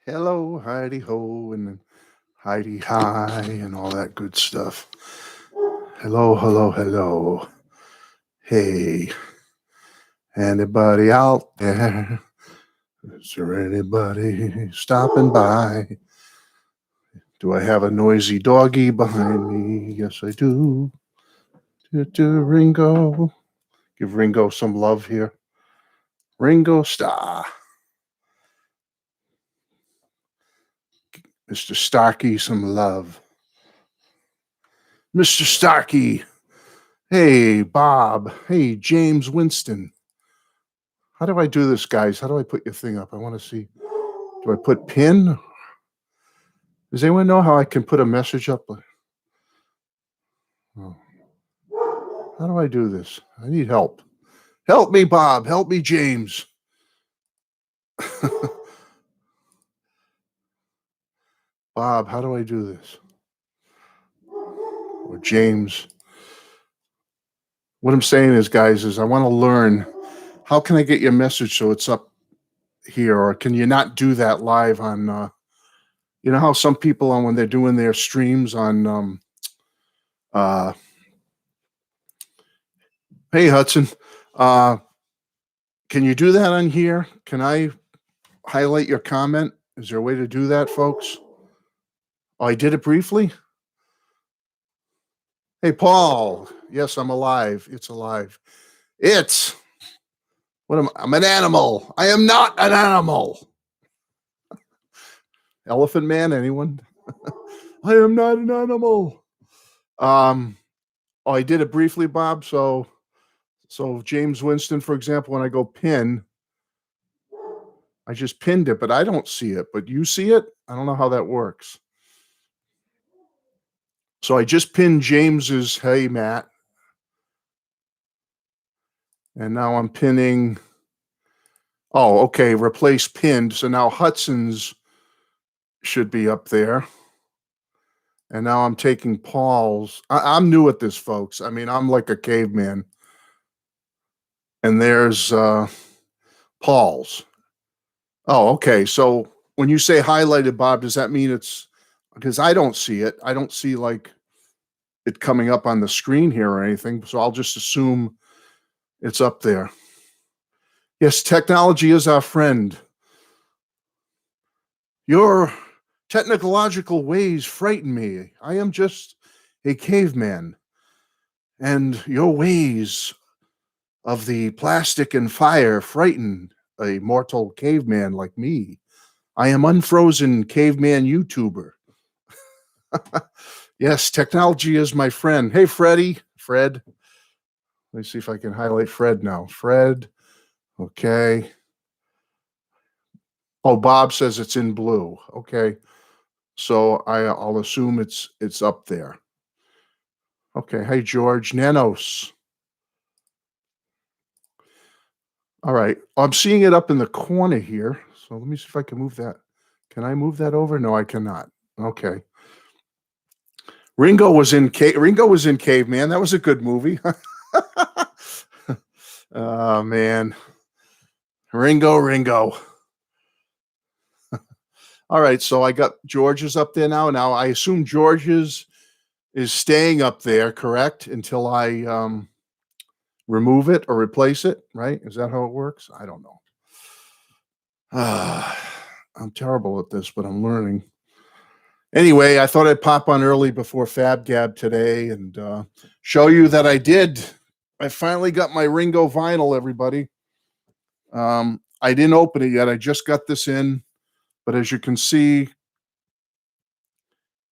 Hello, Heidi Ho, and Heidi Hi, and all that good stuff. Hello, hello, hello. Hey, anybody out there? Is there anybody stopping by? Do I have a noisy doggy behind me? Yes, I do. Ringo. Give Ringo some love here. Ringo Starr. Mr. Starkey, some love. Mr. Starkey. Hey, Bob. Hey, James Winston. How do I do this, guys? How do I put your thing up? I want to see. Do I put pin? Does anyone know how I can put a message up? Oh. How do I do this? I need help. Help me, Bob. Help me, James. Bob, how do I do this? Or James. What I'm saying is, guys, is I want to learn how can I get your message so it's up here, or can you not do that live on? You know how some people on when they're doing their streams on. Hey Hudson, can you do that on here? Can I highlight your comment? Is there a way to do that, folks? Oh, I did it briefly. Hey, Paul. Yes, I'm alive. It's alive. It's what am I? I'm an animal. I am not an animal. Elephant Man, anyone? I am not an animal. Oh, I did it briefly, Bob. So James Winston, for example, when I go pin, I just pinned it, but I don't see it. But you see it? I don't know how that works. So I just pinned James's hey Matt. And now I'm pinning. Oh, okay. Replace pinned. So now Hudson's should be up there. And now I'm taking Paul's. I'm new at this, folks. I mean, I'm like a caveman. And there's Paul's. Oh, okay. So when you say highlighted, Bob, does that mean it's because I don't see it? I don't see like it coming up on the screen here or anything. So I'll just assume it's up there. Yes, technology is our friend. Your technological ways frighten me. I am just a caveman. And your ways of the plastic and fire frighten a mortal caveman like me. I am unfrozen caveman YouTuber. Yes, technology is my friend. Hey, Fred. Let me see if I can highlight Fred now. Fred. Okay. Oh, Bob says it's in blue. Okay. So I'll assume it's up there. Okay. Hey, George. Nanos. All right. I'm seeing it up in the corner here. So let me see if I can move that. Can I move that over? No, I cannot. Okay. Ringo was in Caveman. That was a good movie. Oh man. Ringo. All right, so I got George's up there now. Now I assume George's is staying up there, correct? Until I remove it or replace it, right? Is that how it works? I don't know. I'm terrible at this, but I'm learning. Anyway, I thought I'd pop on early before Fab Gab today and show you that I did. I finally got my Ringo vinyl, everybody. I didn't open it yet. I just got this in. But as you can see,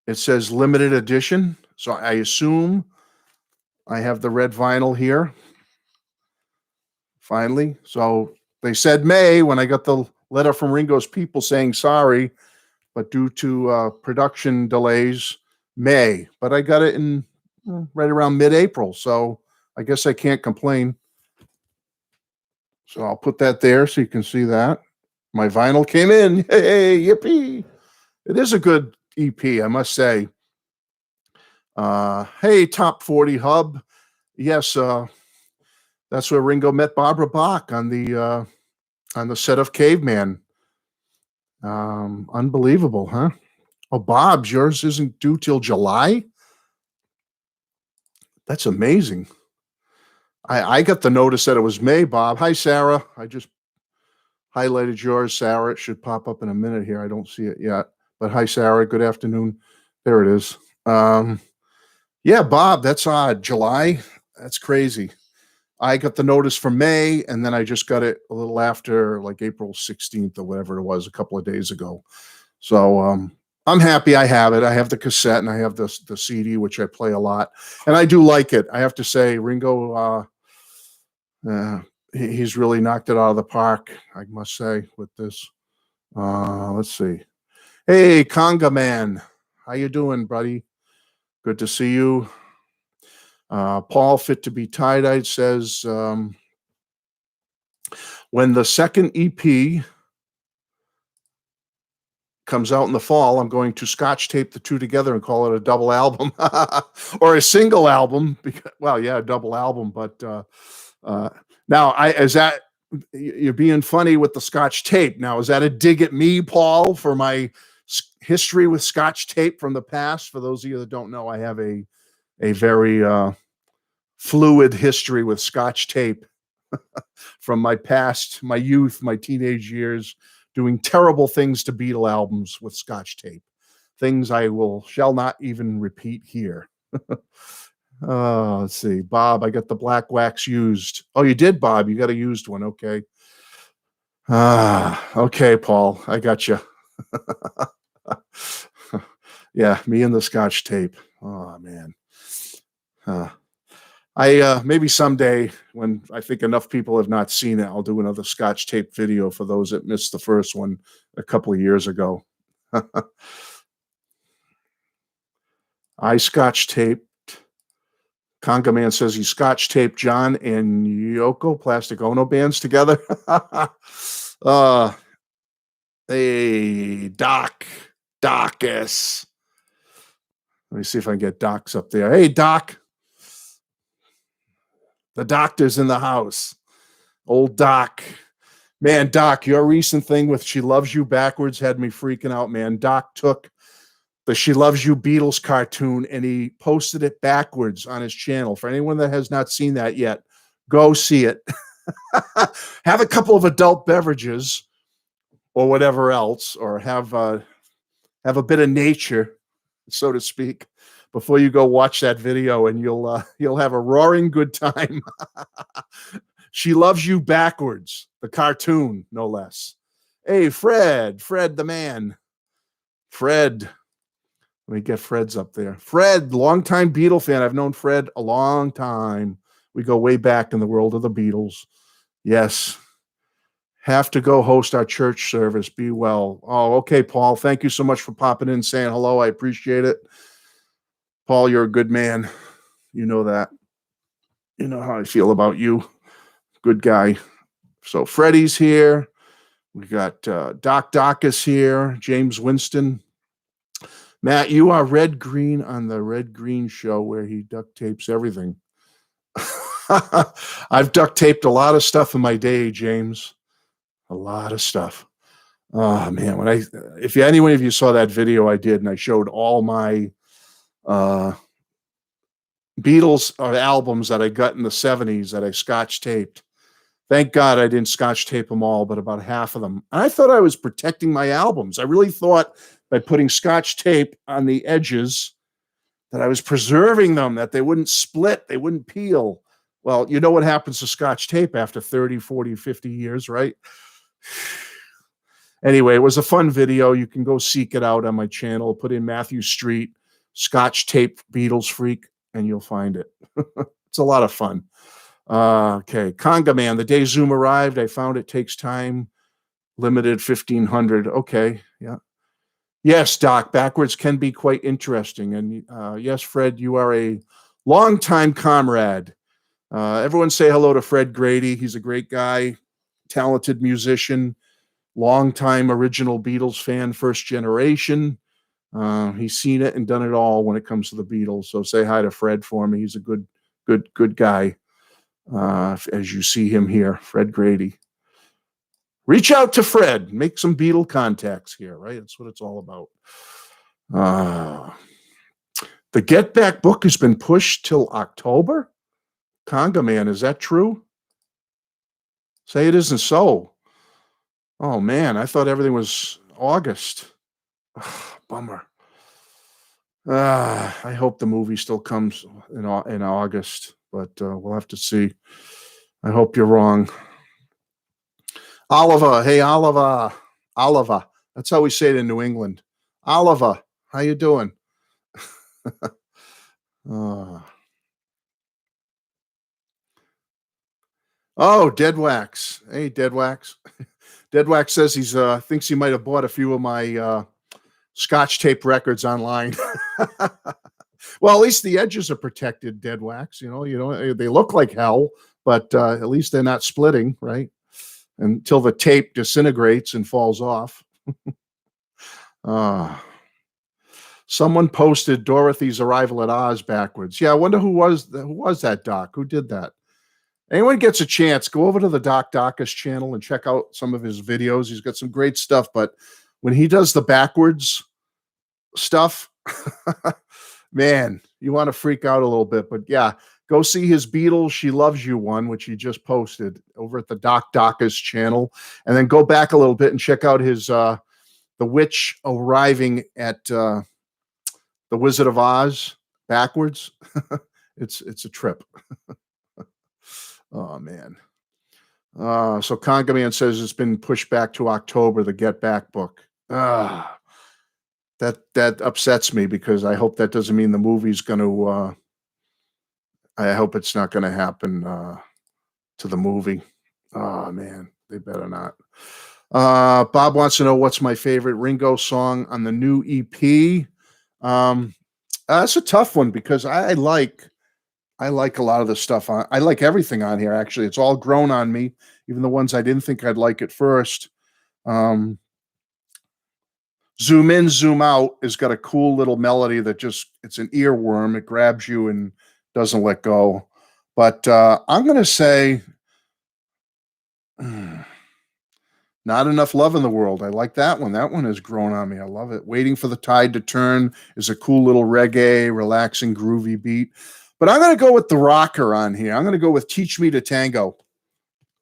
it says limited edition. So I assume I have the red vinyl here. Finally. So they said May when I got the letter from Ringo's people saying sorry, but due to production delays, May. But I got it in right around mid-April. So I guess I can't complain. So I'll put that there so you can see that. My vinyl came in. Hey, yippee. It is a good EP, I must say. Hey, Top 40 Hub. Yes, that's where Ringo met Barbara Bach on the set of Caveman. Unbelievable, huh? Oh, Bob's, yours isn't due till July? That's amazing. I got the notice that it was May, Bob. Hi, Sarah. I just highlighted yours, Sarah. It should pop up in a minute here. I don't see it yet. But hi, Sarah. Good afternoon. There it is. Yeah, Bob, that's odd. July? That's crazy. I got the notice for May, and then I just got it a little after, like April 16th or whatever it was, a couple of days ago. So I'm happy I have it. I have the cassette and I have the CD, which I play a lot, and I do like it. I have to say, Ringo, he's really knocked it out of the park, I must say, with this. Let's see. Hey, Conga Man, how you doing, buddy? Good to see you. Paul Fit to be Tie-Dyed says, when the second EP comes out in the fall, I'm going to scotch tape the two together and call it a double album or a single album. Because, well, yeah, a double album. But now, is that you're being funny with the scotch tape? Now, is that a dig at me, Paul, for my history with scotch tape from the past? For those of you that don't know, I have a very fluid history with scotch tape from my past, my youth, my teenage years, doing terrible things to Beatle albums with scotch tape. Things I shall not even repeat here. Let's see. Bob, I got the black wax used. Oh, you did, Bob? You got a used one. Okay. Okay, Paul. I got you. Yeah, me and the scotch tape. Oh, man. Maybe someday when I think enough people have not seen it, I'll do another scotch tape video for those that missed the first one a couple of years ago. I scotch taped. Conga Man says he scotch taped John and Yoko Plastic Ono bands together. Hey, Docus. Let me see if I can get Doc's up there. Hey, Doc. The doctor's in the house. Old Doc. Man, Doc, your recent thing with She Loves You Backwards had me freaking out, man. Doc took the She Loves You Beatles cartoon and he posted it backwards on his channel. For anyone that has not seen that yet, go see it. Have a couple of adult beverages or whatever else, or have a bit of nature, so to speak, before you go watch that video, and you'll have a roaring good time. She Loves You Backwards, the cartoon, no less. Hey, Fred the man. Fred. Let me get Fred's up there. Fred, longtime Beatle fan. I've known Fred a long time. We go way back in the world of the Beatles. Yes. Have to go host our church service. Be well. Oh, okay, Paul. Thank you so much for popping in and saying hello. I appreciate it. Paul, you're a good man. You know that. You know how I feel about you. Good guy. So Freddie's here. We got Doc Docus here. James Winston. Matt, you are Red Green on the Red Green show where he duct tapes everything. I've duct taped a lot of stuff in my day, James. A lot of stuff. Oh man, if any one of you saw that video I did and I showed all my Beatles albums that I got in the 70s that I scotch taped. Thank God I didn't scotch tape them all, but about half of them. And I thought I was protecting my albums. I really thought by putting scotch tape on the edges that I was preserving them, that they wouldn't split, they wouldn't peel. Well, you know what happens to scotch tape after 30, 40, 50 years, right? Anyway, it was a fun video. You can go seek it out on my channel. Put in Matthew Street, scotch tape Beatles freak, and you'll find it. It's a lot of fun. Okay, Conga Man, the day Zoom arrived, I found it takes time. Limited 1,500. Okay, yeah. Yes, Doc, backwards can be quite interesting. And yes, Fred, you are a longtime comrade. Everyone say hello to Fred Grady. He's a great guy, talented musician, longtime original Beatles fan, first generation. He's seen it and done it all when it comes to the Beatles. So say hi to Fred for me. He's a good guy. As you see him here, Fred Grady. Reach out to Fred. Make some Beatle contacts here, right? That's what it's all about. The Get Back book has been pushed till October? Conga Man, is that true? Say it isn't so. Oh, man, I thought everything was August. Bummer. I hope the movie still comes in August, but we'll have to see. I hope you're wrong. Oliver, hey Oliver, Oliver. That's how we say it in New England. Oliver, how you doing? Oh, Dead Wax. Hey, Dead Wax. Dead Wax says he's thinks he might have bought a few of my Scotch tape records online. Well, at least the edges are protected, Dead Wax. You know, they look like hell, but at least they're not splitting, right? Until the tape disintegrates and falls off. Someone posted Dorothy's arrival at Oz backwards. Yeah, I wonder who was that, Doc? Who did that? Anyone gets a chance, go over to the Doc Dacus channel and check out some of his videos. He's got some great stuff, but when he does the backwards stuff, man, you want to freak out a little bit. But yeah, go see his Beatles, She Loves You one, which he just posted over at the Doc Dacus channel. And then go back a little bit and check out his The Witch Arriving at the Wizard of Oz backwards. It's a trip. Oh, man. So Conga Man says it's been pushed back to October, the Get Back book. That upsets me because I hope that doesn't mean the movie's going to I hope it's not going to happen to the movie. Oh, man, they better not. Bob wants to know what's my favorite Ringo song on the new EP. That's a tough one because I like a lot of the stuff. I like everything on here, actually. It's all grown on me, even the ones I didn't think I'd like at first. Zoom In, Zoom Out has got a cool little melody that it's an earworm. It grabs you and doesn't let go. But I'm going to say Not Enough Love in the World. I like that one. That one has grown on me. I love it. Waiting for the Tide to Turn is a cool little reggae, relaxing, groovy beat. But I'm going to go with the rocker on here. I'm going to go with Teach Me to Tango.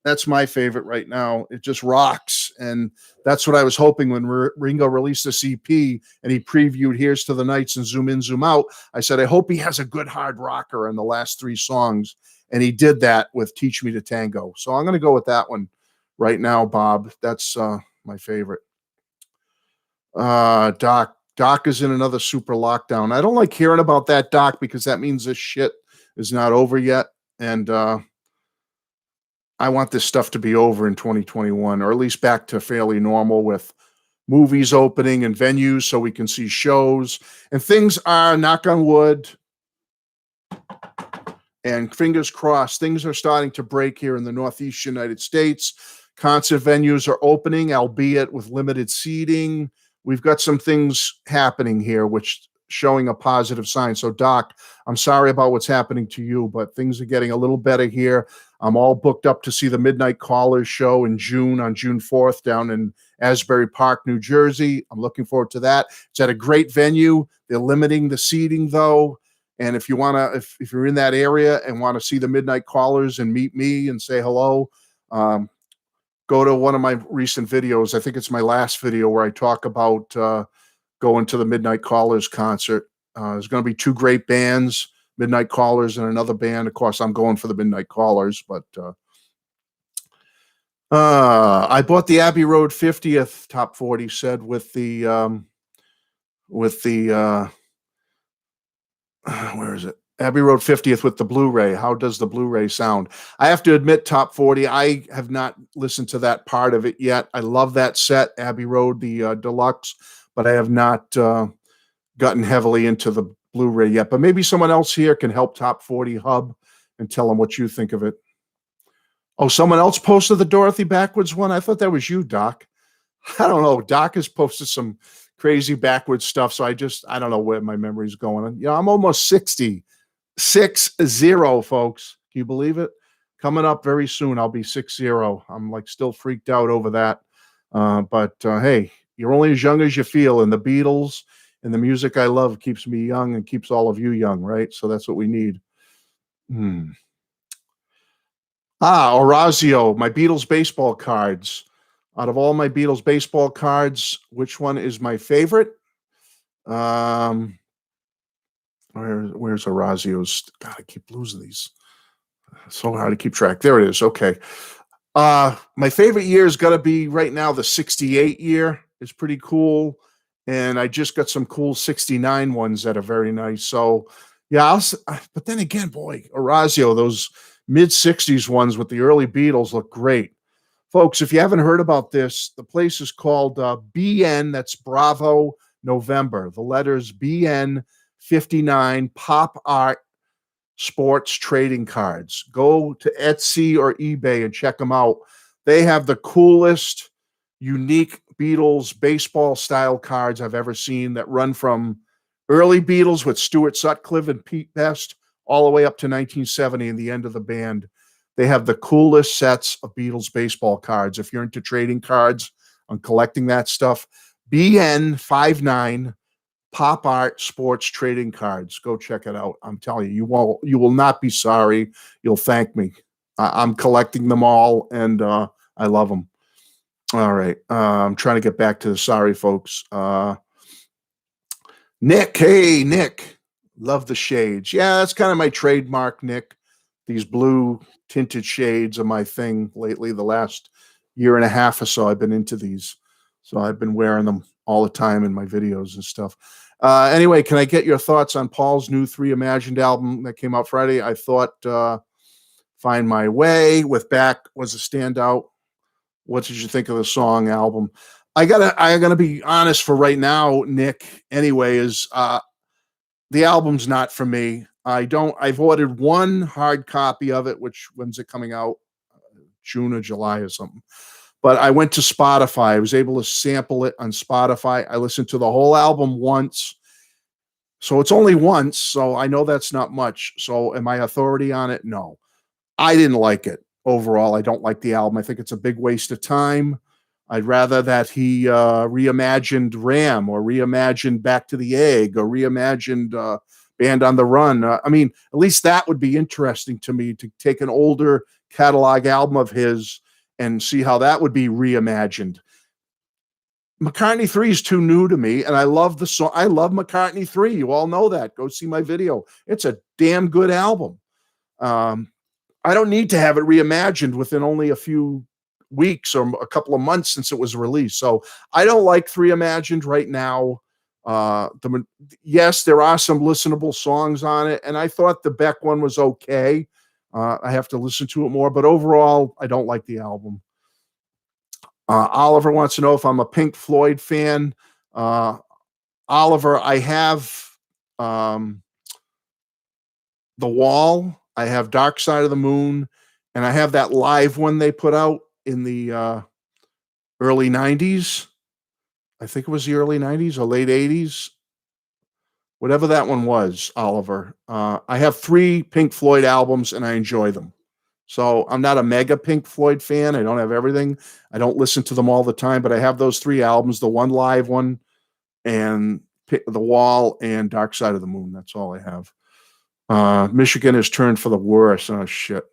That's my favorite right now. It just rocks. And that's what I was hoping when Ringo released this EP and he previewed Here's to the Nights and Zoom In, Zoom Out. I said, I hope he has a good hard rocker in the last three songs. And he did that with Teach Me to Tango. So I'm going to go with that one right now, Bob. That's my favorite. Doc is in another super lockdown. I don't like hearing about that, Doc, because that means this shit is not over yet. And I want this stuff to be over in 2021, or at least back to fairly normal with movies opening and venues so we can see shows. And things are, knock on wood, and fingers crossed, things are starting to break here in the Northeast United States. Concert venues are opening, albeit with limited seating. We've got some things happening here, which showing a positive sign. So, Doc, I'm sorry about what's happening to you, but things are getting a little better here. I'm all booked up to see the Midnight Callers show in June, on June 4th, down in Asbury Park, New Jersey. I'm looking forward to that. It's at a great venue. They're limiting the seating, though. And if you want to, if you're in that area and want to see the Midnight Callers and meet me and say hello, go to one of my recent videos. I think it's my last video where I talk about going to the Midnight Callers concert. There's going to be two great bands, Midnight Callers and another band. Of course, I'm going for the Midnight Callers, but I bought the Abbey Road 50th Top 40 said with the where is it? Abbey Road 50th with the Blu-ray. How does the Blu-ray sound? I have to admit, Top 40, I have not listened to that part of it yet. I love that set, Abbey Road, the deluxe, but I have not gotten heavily into the Blu-ray yet. But maybe someone else here can help Top 40 Hub and tell them what you think of it. Oh, someone else posted the Dorothy Backwards one? I thought that was you, Doc. I don't know. Doc has posted some crazy backwards stuff, so I don't know where my memory's going. You know, I'm almost 60. 60, folks. Can you believe it? coming up very soon. I'll be 60. I'm like still freaked out over that. But hey, you're only as young as you feel, and the Beatles and the music I love keeps me young and keeps all of you young, right? So that's what we need. Hmm. Orazio, my Beatles baseball cards. Out of all my Beatles baseball cards, which one is my favorite? Um, where's Orazio's? God, I keep losing these. So hard to keep track. There it is. Okay. My favorite year is gonna be right now the '68 year. It's pretty cool, and I just got some cool '69 ones that are very nice. So yeah, but then again, boy, Orazio, those mid '60s ones with the early Beatles look great. Folks, if you haven't heard about this, the place is called BN, that's Bravo November. The letters BN 59 Pop Art Sports Trading Cards. Go to Etsy or eBay and check them out. They have the coolest, unique Beatles baseball style cards I've ever seen that run from early Beatles with Stuart Sutcliffe and Pete Best all the way up to 1970 and the end of the band. They have the coolest sets of Beatles baseball cards. If you're into trading cards and collecting that stuff, BN59 Pop Art Sports Trading Cards. Go check it out. I'm telling you, you will not be sorry. You'll thank me. I'm collecting them all, and I love them. All right, I'm trying to get back to the sorry folks. Nick, hey Nick, love the shades. Yeah, that's kind of my trademark, Nick. These blue tinted shades are my thing lately. The last year and a half or so, I've been into these, so I've been wearing them all the time in my videos and stuff. Anyway, can I get your thoughts on Paul's new Three Imagined album that came out Friday? I thought Find My Way with Back was a standout. What did you think of the song album? I gotta be honest for right now, Nick. Anyway, is the album's not for me. I've ordered one hard copy of it, which when's it coming out? June or July or something. But I went to Spotify. I was able to sample it on Spotify. I listened to the whole album once. So it's only once. So I know that's not much. So am I authority on it? No. I didn't like it overall. I don't like the album. I think it's a big waste of time. I'd rather that he reimagined Ram or reimagined Back to the Egg or reimagined Band on the Run. I mean, at least that would be interesting to me to take an older catalog album of his and see how that would be reimagined. McCartney 3 is too new to me, and I love the song. I love McCartney 3. You all know that. Go see my video. It's a damn good album. I don't need to have it reimagined within only a few weeks or a couple of months since it was released. So I don't like Three Imagined right now. Yes, there are some listenable songs on it, and I thought the Beck one was okay. I have to listen to it more, but overall, I don't like the album. Oliver wants to know if I'm a Pink Floyd fan. Oliver, I have The Wall, I have Dark Side of the Moon, and I have that live one they put out in the early 90s. I think it was the early 90s or late 80s. Whatever that one was, Oliver. I have 3 Pink Floyd albums, and I enjoy them. So I'm not a mega Pink Floyd fan. I don't have everything. I don't listen to them all the time, but I have those 3 albums, the one live one and The Wall and Dark Side of the Moon. That's all I have. Michigan has turned for the worse. Oh, shit.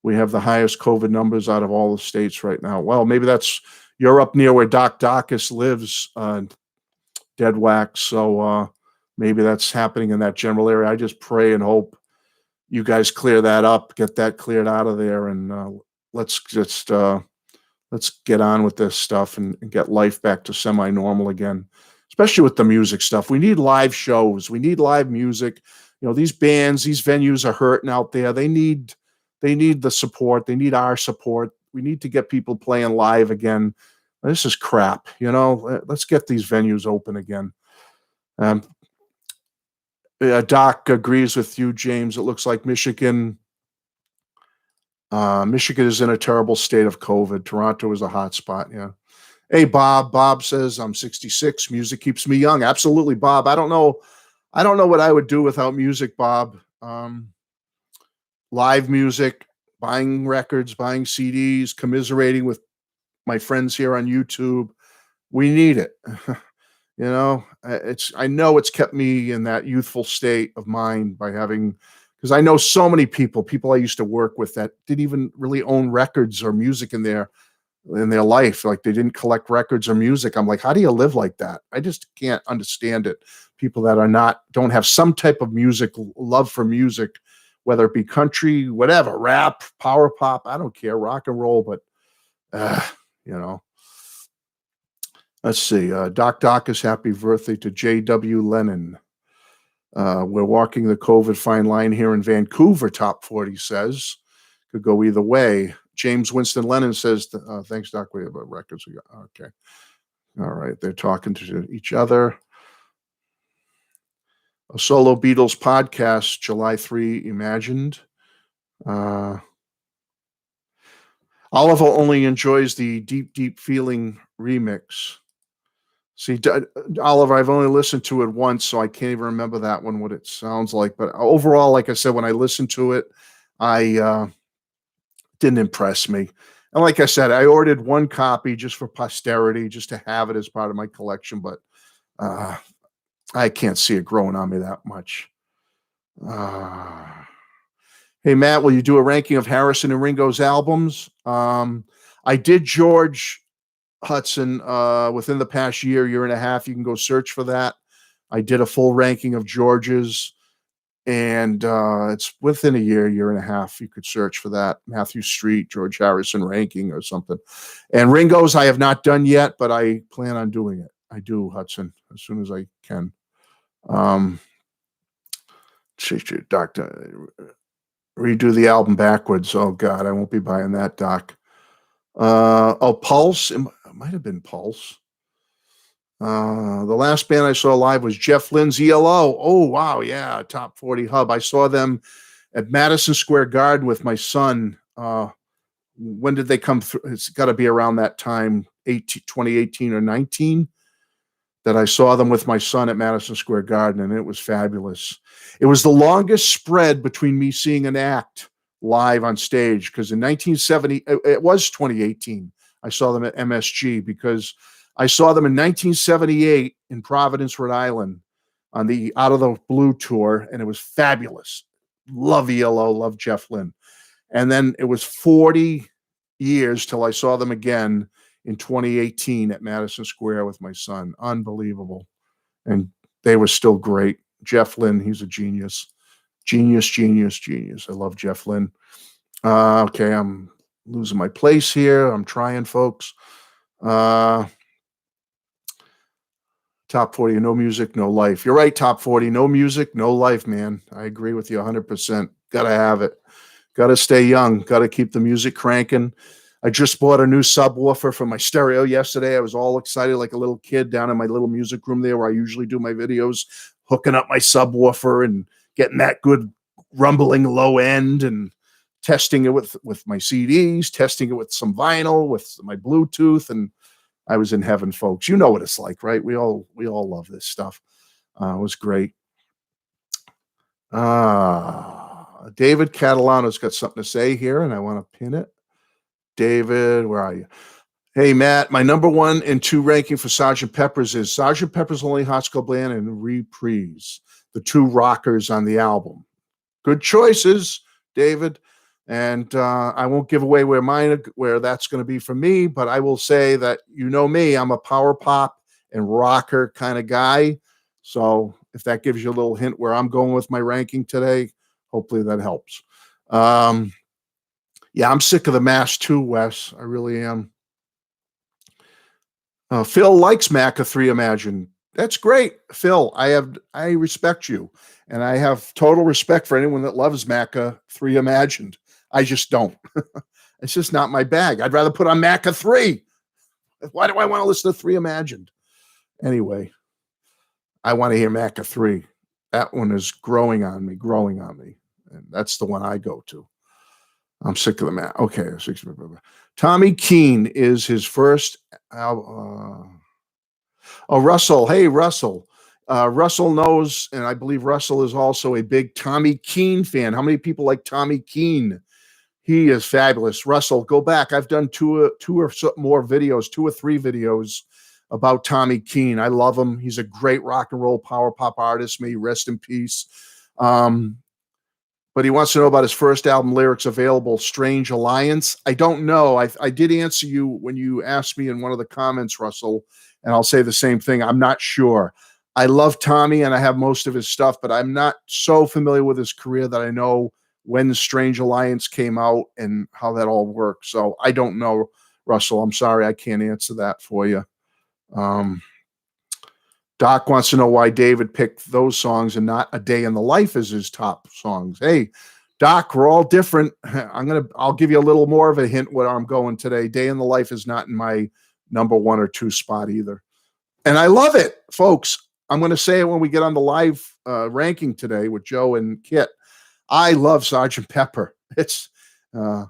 We have the highest COVID numbers out of all the states right now. Well, maybe you're up near where Doc Dacus lives, Dead Wax. So maybe that's happening in that general area. I just pray and hope you guys clear that up, get that cleared out of there, and let's get on with this stuff and get life back to semi-normal again, especially with the music stuff. We need live shows. We need live music. You know, these bands, these venues are hurting out there. They need the support. They need our support. We need to get people playing live again. This is crap. You know, let's get these venues open again. Doc agrees with you, James. It looks like Michigan is in a terrible state of COVID. Toronto is a hot spot. Yeah. Hey, Bob. Bob says, I'm 66. Music keeps me young. Absolutely, Bob. I don't know what I would do without music, Bob. Live music, buying records, buying CDs, commiserating with my friends here on YouTube. We need it. I know it's kept me in that youthful state of mind by having, because I know so many people I used to work with that didn't even really own records or music in their life. Like they didn't collect records or music. I'm like, how do you live like that? I just can't understand it. People that don't have some type of love for music, whether it be country, whatever, rap, power pop, I don't care, rock and roll, but uh, you know. Let's see. Doc Docus, happy birthday to J.W. Lennon. We're walking the COVID fine line here in Vancouver, top 40 says. Could go either way. James Winston Lennon says, thanks, Doc. We have records. Okay. All right. They're talking to each other. A solo Beatles podcast, July 3, imagined. Oliver only enjoys the Deep, Deep Feeling remix. See, Oliver, I've only listened to it once, so I can't even remember that one, what it sounds like. But overall, like I said, when I listened to it, I didn't impress me. And like I said, I ordered one copy just for posterity, just to have it as part of my collection. But I can't see it growing on me that much. Hey, Matt, will you do a ranking of Harrison and Ringo's albums? I did George Hudson within the past year and a half. You can go search for that. I did a full ranking of George's, and it's within a year and a half. You could search for that. Matthew Street, George Harrison ranking or something. And Ringo's I have not done yet, but I plan on doing it. I do, Hudson, as soon as I can. Doctor, redo the album backwards. Oh God, I won't be buying that, Doc. Pulse. It might have been Pulse. The last band I saw live was Jeff Lynne's ELO. Oh, wow. Yeah. Top 40 Hub. I saw them at Madison Square Garden with my son. When did they come through? It's got to be around that time, 2018 or 19, that I saw them with my son at Madison Square Garden, and it was fabulous. It was the longest spread between me seeing an act live on stage, because in 1970, it was 2018, I saw them at MSG, because I saw them in 1978 in Providence, Rhode Island on the Out of the Blue tour, and it was fabulous. Love ELO, love Jeff Lynne. And then it was 40 years till I saw them again in 2018 at Madison Square with my son. Unbelievable. And they were still great. Jeff Lynne, he's a genius. Genius. I love Jeff Lynne. Okay, I'm losing my place here. I'm trying, folks. Top 40, no music, no life. You're right, top 40, no music, no life, man. I agree with you 100%. Got to have it. Got to stay young. Got to keep the music cranking. I just bought a new subwoofer for my stereo yesterday. I was all excited like a little kid down in my little music room there where I usually do my videos, hooking up my subwoofer and getting that good rumbling low end and testing it with my CDs, testing it with some vinyl, with my Bluetooth, and I was in heaven, folks. You know what it's like, right? We all love this stuff. It was great. David Catalano's got something to say here, and I want to pin it. David, where are you? Hey, Matt, my number 1 and 2 ranking for Sgt. Pepper's is Sgt. Pepper's Lonely Hearts Club Band and Reprise, the 2 rockers on the album. Good choices, David. And I won't give away where that's going to be for me, but I will say that, you know me, I'm a power pop and rocker kind of guy. So if that gives you a little hint where I'm going with my ranking today, hopefully that helps. Yeah, I'm sick of the mash too, Wes. I really am. Phil likes Maca 3 Imagine. That's great, Phil. I respect you, and I have total respect for anyone that loves Maca 3 Imagined. I just don't. It's just not my bag. I'd rather put on Maca 3. Why do I want to listen to 3 Imagined? Anyway, I want to hear Maca 3. That one is growing on me. And that's the one I go to. I'm sick of the Mac. Okay. Tommy Keene is his first album. Russell. Hey, Russell. Russell knows, and I believe Russell is also a big Tommy Keene fan. How many people like Tommy Keene? He is fabulous. Russell, go back. I've done two or more videos, 2 or 3 videos about Tommy Keene. I love him. He's a great rock and roll power pop artist. May he rest in peace. But he wants to know about his first album lyrics available, Strange Alliance. I don't know. I did answer you when you asked me in one of the comments, Russell, and I'll say the same thing. I'm not sure. I love Tommy and I have most of his stuff, but I'm not so familiar with his career that I know when Strange Alliance came out and how that all works. So I don't know, Russell. I'm sorry. I can't answer that for you. Doc wants to know why David picked those songs and not A Day in the Life as his top songs. Hey, Doc, we're all different. I'll give you a little more of a hint where I'm going today. Day in the Life is not in my number 1 or 2 spot either. And I love it, folks. I'm going to say it when we get on the live ranking today with Joe and Kit. I love Sgt. Pepper. It's there's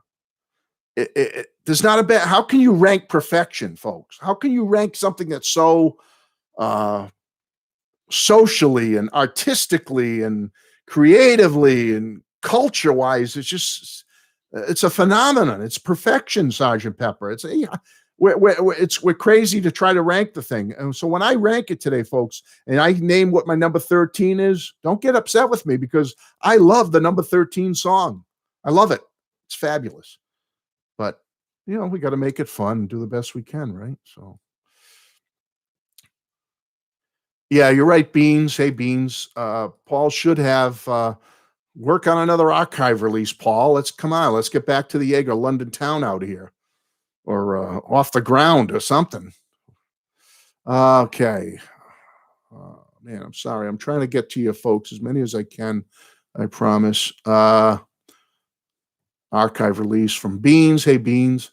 not a bad. How can you rank perfection, folks? How can you rank something that's so socially and artistically and creatively and culture-wise? It's a phenomenon. It's perfection, Sgt. Pepper. We're crazy to try to rank the thing. And so when I rank it today, folks, and I name what my number 13 is, don't get upset with me because I love the number 13 song. I love it. It's fabulous. But, we got to make it fun and do the best we can, right? So, yeah, you're right, Beans. Hey, Beans. Paul should have work on another archive release, Paul. Let's get back to the Jaeger London Town out here. Or off the ground or something. Okay. Man, I'm sorry. I'm trying to get to you folks as many as I can. I promise. Archive release from Beans. Hey, Beans.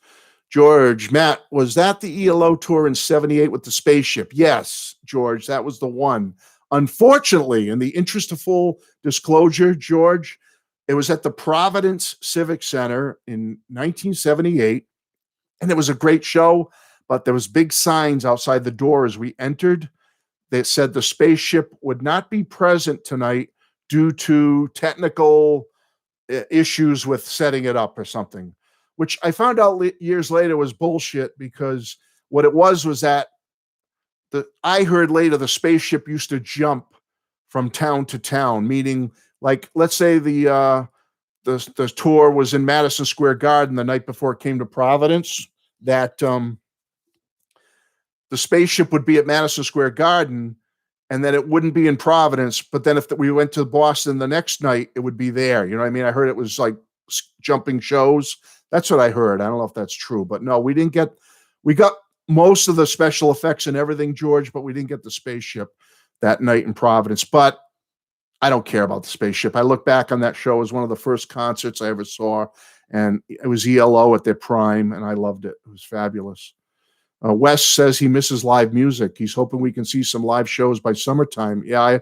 George, Matt, was that the ELO tour in 78 with the spaceship? Yes, George, that was the one. Unfortunately, in the interest of full disclosure, George, it was at the Providence Civic Center in 1978. And it was a great show, but there was big signs outside the door as we entered that said the spaceship would not be present tonight due to technical issues with setting it up or something, which I found out years later was bullshit because what it was that I heard later the spaceship used to jump from town to town, meaning like, let's say the tour was in Madison Square Garden the night before it came to Providence, that the spaceship would be at Madison Square Garden and then it wouldn't be in Providence. But then if we went to Boston the next night, it would be there. You know what I mean? I heard it was like jumping shows. That's what I heard. I don't know if that's true, but no, we got most of the special effects and everything, George, but we didn't get the spaceship that night in Providence. But I don't care about the spaceship. I look back on that show as one of the first concerts I ever saw, and it was ELO at their prime, and I loved it. It was fabulous. Wes says he misses live music. He's hoping we can see some live shows by summertime. Yeah, I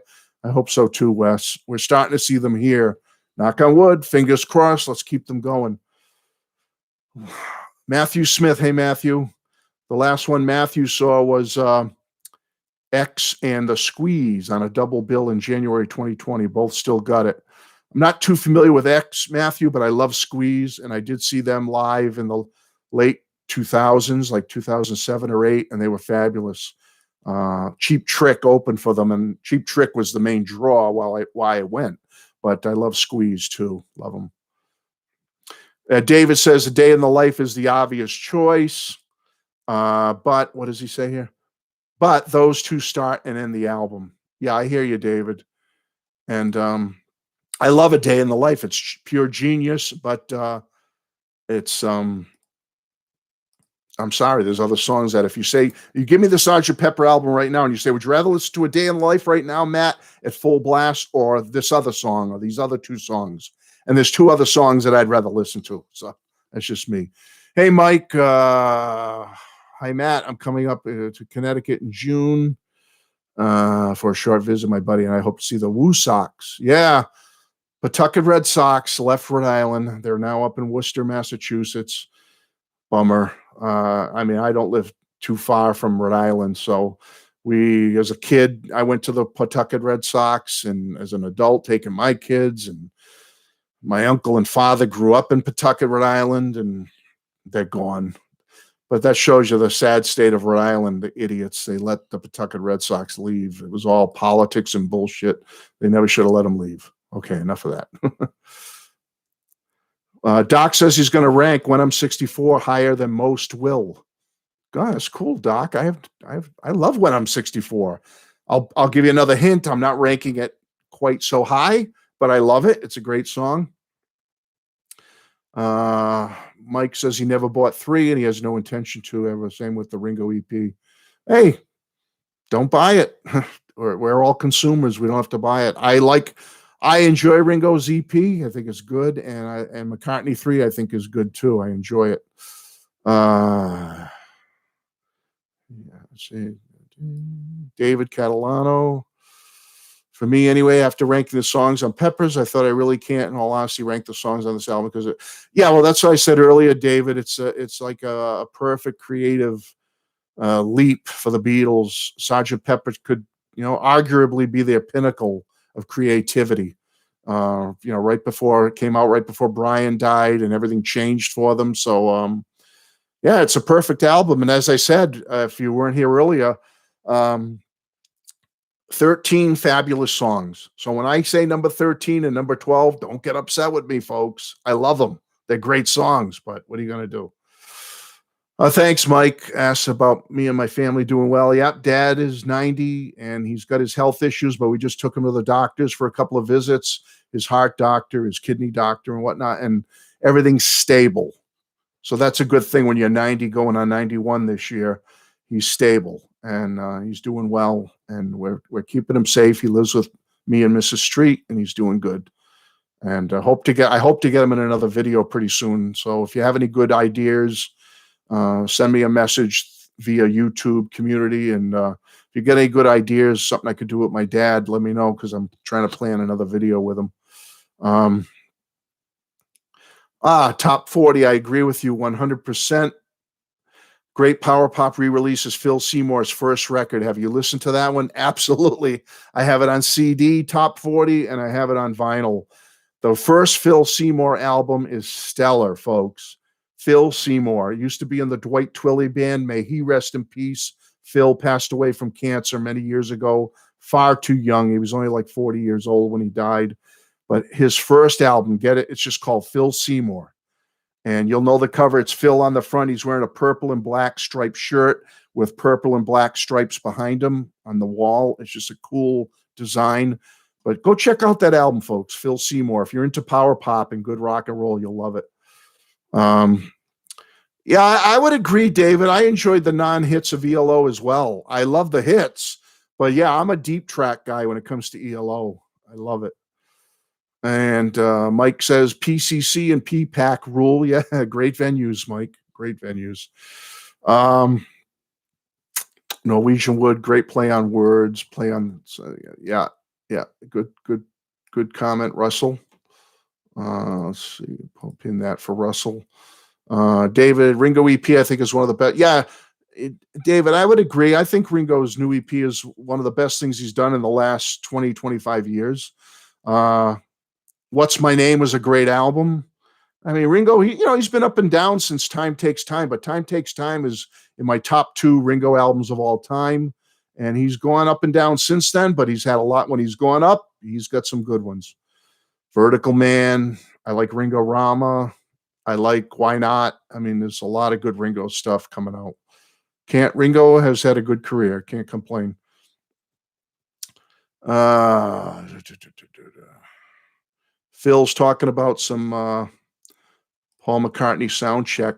hope so too, Wes. We're starting to see them here. Knock on wood, fingers crossed. Let's keep them going. Matthew Smith. Hey, Matthew. The last one Matthew saw was X and the Squeeze on a double bill in January 2020. Both still got it. I'm not too familiar with X, Matthew, but I love Squeeze, and I did see them live in the late 2000s, like 2007 or 8, and they were fabulous. Cheap Trick opened for them, and Cheap Trick was the main draw why I went. But I love Squeeze too. Love them. David says A Day in the Life is the obvious choice. But what does he say here? But those two start and end the album. Yeah, I hear you, David. And I love A Day in the Life. It's pure genius, but it's I'm sorry, there's other songs that if you say, you give me the Sgt. Pepper album right now and you say, would you rather listen to A Day in the Life right now, Matt, at full blast, or this other song, or these other two songs? And there's two other songs that I'd rather listen to. So that's just me. Hey, Mike. Hi, Matt. I'm coming up to Connecticut in June for a short visit, my buddy, and I hope to see the Woo Sox. Yeah. Pawtucket Red Sox left Rhode Island. They're now up in Worcester, Massachusetts. Bummer. I mean, I don't live too far from Rhode Island. So as a kid, I went to the Pawtucket Red Sox, and as an adult, taking my kids, and My uncle and father grew up in Pawtucket, Rhode Island, and they're gone. But that shows you the sad state of Rhode Island, the idiots. They let the Pawtucket Red Sox leave. It was all politics and bullshit. They never should have let them leave. Okay, enough of that. Doc says he's going to rank When I'm 64 higher than most will. God, that's cool, Doc. I love When I'm 64. I'll give you another hint. I'm not ranking it quite so high, but I love it. It's a great song. Mike says he never bought 3 and he has no intention to ever. Same with the Ringo EP. Hey, don't buy it. We're all consumers. We don't have to buy it. I enjoy Ringo's EP. I think it's good. And McCartney 3, I think, is good too. I enjoy it. Yeah, let's see. David Catalano. For me, anyway, after ranking the songs on Peppers, I thought I really can't, in all honesty, rank the songs on this album because, well, that's what I said earlier, David. It's like a perfect creative leap for the Beatles. Sgt. Pepper could, arguably be their pinnacle of creativity. Right before it came out, right before Brian died, and everything changed for them. So, yeah, it's a perfect album. And as I said, if you weren't here earlier, 13 fabulous songs. So when I say number 13 and number 12, don't get upset with me, folks. I love them. They're great songs, but what are you going to do? Thanks, Mike. Asks about me and my family doing well. Yep, Dad is 90 and he's got his health issues, but we just took him to the doctors for a couple of visits, his heart doctor, his kidney doctor and whatnot, and everything's stable. So that's a good thing when you're 90 going on 91 this year. He's stable and he's doing well, and we're keeping him safe. He lives with me and Mrs. Street, and he's doing good. And I hope to get him in another video pretty soon. So if you have any good ideas, send me a message via YouTube community. And if you get any good ideas, something I could do with my dad, let me know because I'm trying to plan another video with him. Top 40. I agree with you 100%. Great power pop re-release is Phil Seymour's first record. Have you listened to that one? Absolutely. I have it on CD, top 40, and I have it on vinyl. The first Phil Seymour album is stellar, folks. Phil Seymour used to be in the Dwight Twilley band. May he rest in peace. Phil passed away from cancer many years ago, far too young. He was only like 40 years old when he died. But his first album, get it? It's just called Phil Seymour. And you'll know the cover. It's Phil on the front. He's wearing a purple and black striped shirt with purple and black stripes behind him on the wall. It's just a cool design. But go check out that album, folks. Phil Seymour. If you're into power pop and good rock and roll, you'll love it. Yeah, I would agree, David. I enjoyed the non-hits of ELO as well. I love the hits. But yeah, I'm a deep track guy when it comes to ELO. I love it. And Mike says PCC and PPAC rule. Yeah, great venues, Mike. Great venues. Norwegian Wood, great play on words. Yeah. Good comment, Russell. Let's see. I'll pin that for Russell. David, Ringo EP, I think is one of the best. Yeah, David, I would agree. I think Ringo's new EP is one of the best things he's done in the last 20, 25 years. What's My Name was a great album. I mean, Ringo, he's been up and down since Time Takes Time, but Time Takes Time is in my top 2 Ringo albums of all time. And he's gone up and down since then, but he's had a lot. When he's gone up, he's got some good ones. Vertical Man. I like Ringo Rama. I like Why Not. I mean, there's a lot of good Ringo stuff coming out. Ringo has had a good career. Can't complain. Phil's talking about some Paul McCartney sound check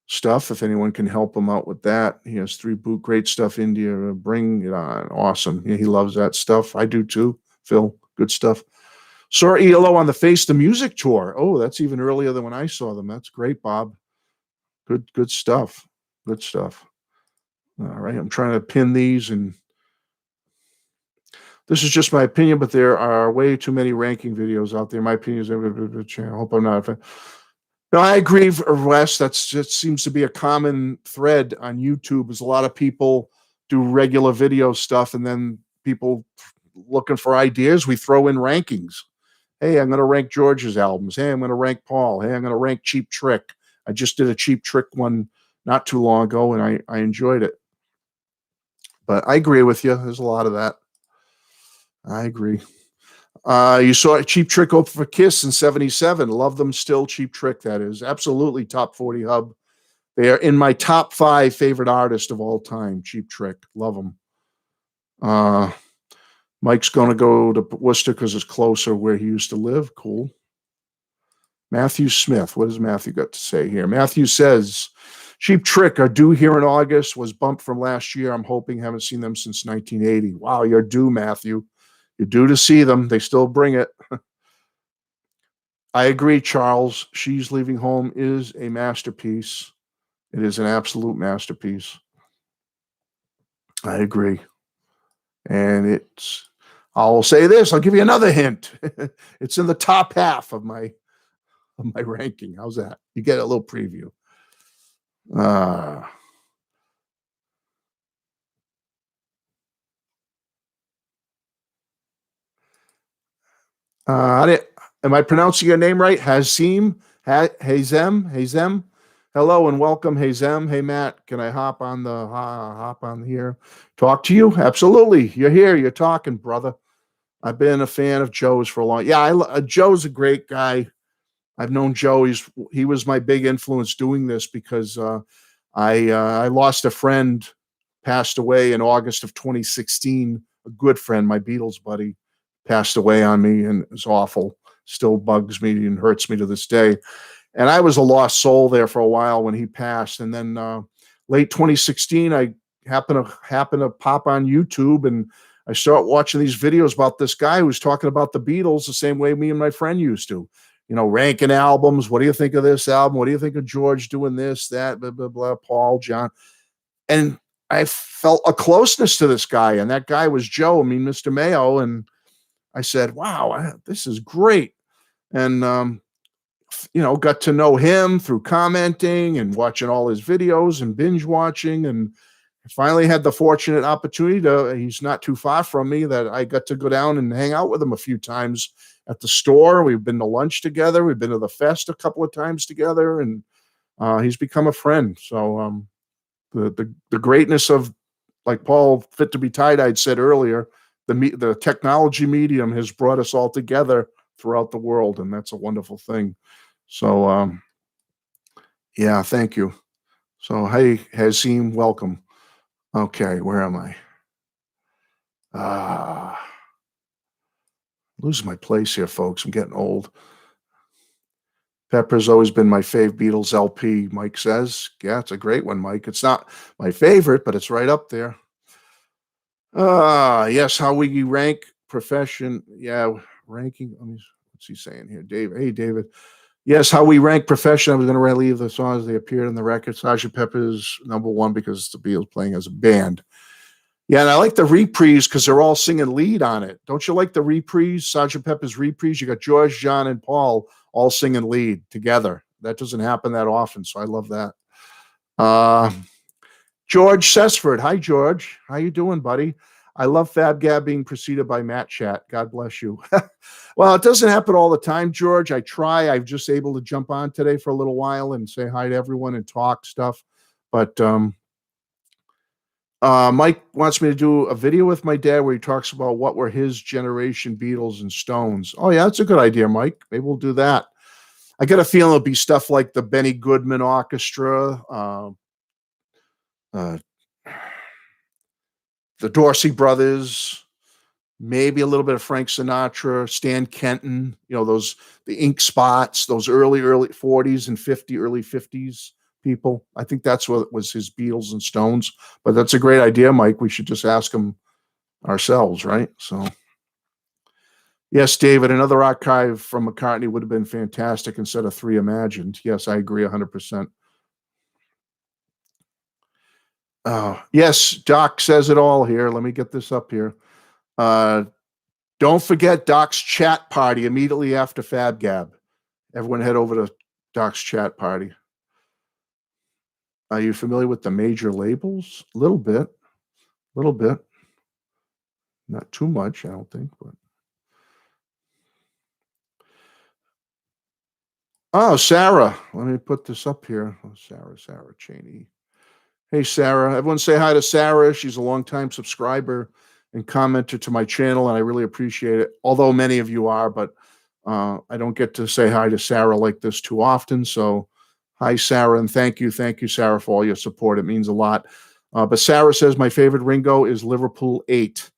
stuff. If anyone can help him out with that, he has 3 boot great stuff. India, bring it on. Awesome. Yeah, he loves that stuff. I do too. Phil, good stuff. Saw ELO on the Face the Music tour. Oh, that's even earlier than when I saw them. That's great, Bob. Good stuff. Good stuff. All right, I'm trying to pin these, and this is just my opinion, but there are way too many ranking videos out there. My opinion is I hope I'm not. No, I agree, Wes. That seems to be a common thread on YouTube. Is a lot of people do regular video stuff, and then people looking for ideas, we throw in rankings. Hey, I'm going to rank George's albums. Hey, I'm going to rank Paul. Hey, I'm going to rank Cheap Trick. I just did a Cheap Trick one not too long ago, and I enjoyed it. But I agree with you. There's a lot of that. I agree. You saw a Cheap Trick open for Kiss in '77. Love them still. Cheap Trick, that is. Absolutely top 40 hub. They are in my top 5 favorite artists of all time. Cheap Trick. Love them. Uh, Mike's going to go to Worcester because it's closer where he used to live. Cool. Matthew Smith. What does Matthew got to say here? Matthew says, Cheap Trick are due here in August. Was bumped from last year. I'm hoping. Haven't seen them since 1980. Wow, you're due, Matthew. You're due to see them. They still bring it. I agree, Charles. She's Leaving Home is a masterpiece. It is an absolute masterpiece. I agree. And I'll say this, I'll give you another hint. It's in the top half of my ranking. How's that? You get a little preview. Am I pronouncing your name right? Hazem. Hello and welcome, Hazem. Hey Matt, can I hop on here? Talk to you? Absolutely. You're here. You're talking, brother. I've been a fan of Joe's for a long. Yeah, Joe's a great guy. I've known Joe. He was my big influence doing this because I lost a friend, passed away in August of 2016. A good friend, my Beatles buddy, passed away on me, and it was awful. Still bugs me and hurts me to this day. And I was a lost soul there for a while when he passed. And then late 2016, I happened to pop on YouTube and I start watching these videos about this guy who's talking about the Beatles the same way me and my friend used to. Ranking albums. What do you think of this album? What do you think of George doing this, that, blah, blah, blah, Paul, John? And I felt a closeness to this guy. And that guy was Joe, Mr. Mayo. And I said, wow, this is great. And, got to know him through commenting and watching all his videos and binge watching. And finally had the fortunate opportunity he's not too far from me, that I got to go down and hang out with him a few times at the store. We've been to lunch together. We've been to the fest a couple of times together, and he's become a friend. So the greatness of, like Paul Fit to be Tie-Dyed said earlier, the technology medium has brought us all together throughout the world, and that's a wonderful thing. So yeah, thank you. So hey, Hazim, welcome. Okay, where am I? Losing my place here, folks. I'm getting old. Pepper's always been my fave Beatles LP, Mike says. Yeah, it's a great one, Mike. It's not my favorite, but it's right up there. Yes, how we rank profession. Yeah, ranking. What's he saying here? David. Hey, David. Yes, how we rank profession. I was going to leave the songs they appeared on the record. Sgt. Pepper's #1 because the Beatles playing as a band. Yeah, and I like the reprise because they're all singing lead on it. Don't you like the reprise, Sgt. Pepper's reprise? You got George, John, and Paul all singing lead together. That doesn't happen that often, so I love that. George Sesford. Hi, George. How you doing, buddy? I love Fab Gab being preceded by Matt Chat. God bless you. Well, it doesn't happen all the time, George. I try. I'm just able to jump on today for a little while and say hi to everyone and talk stuff. But Mike wants me to do a video with my dad where he talks about what were his generation Beatles and Stones. Oh, yeah, that's a good idea, Mike. Maybe we'll do that. I got a feeling it'll be stuff like the Benny Goodman Orchestra, the Dorsey Brothers, maybe a little bit of Frank Sinatra, Stan Kenton, the Ink Spots, those early 40s and early 50s people. I think that's what was his Beatles and Stones. But that's a great idea, Mike. We should just ask them ourselves, right? So, yes, David, another archive from McCartney would have been fantastic instead of 3 imagined. Yes, I agree 100%. Yes, Doc says it all here. Let me get this up here. Don't forget Doc's chat party immediately after Fab Gab. Everyone head over to Doc's chat party. Are you familiar with the major labels? A little bit. Not too much, I don't think, but Oh, Sarah. Let me put this up here. Oh, Sarah Cheney. Hey, Sarah. Everyone say hi to Sarah. She's a longtime subscriber and commenter to my channel, and I really appreciate it. Although many of you are, but I don't get to say hi to Sarah like this too often. So, hi, Sarah, and thank you, Sarah, for all your support. It means a lot. But Sarah says my favorite Ringo is Liverpool 8.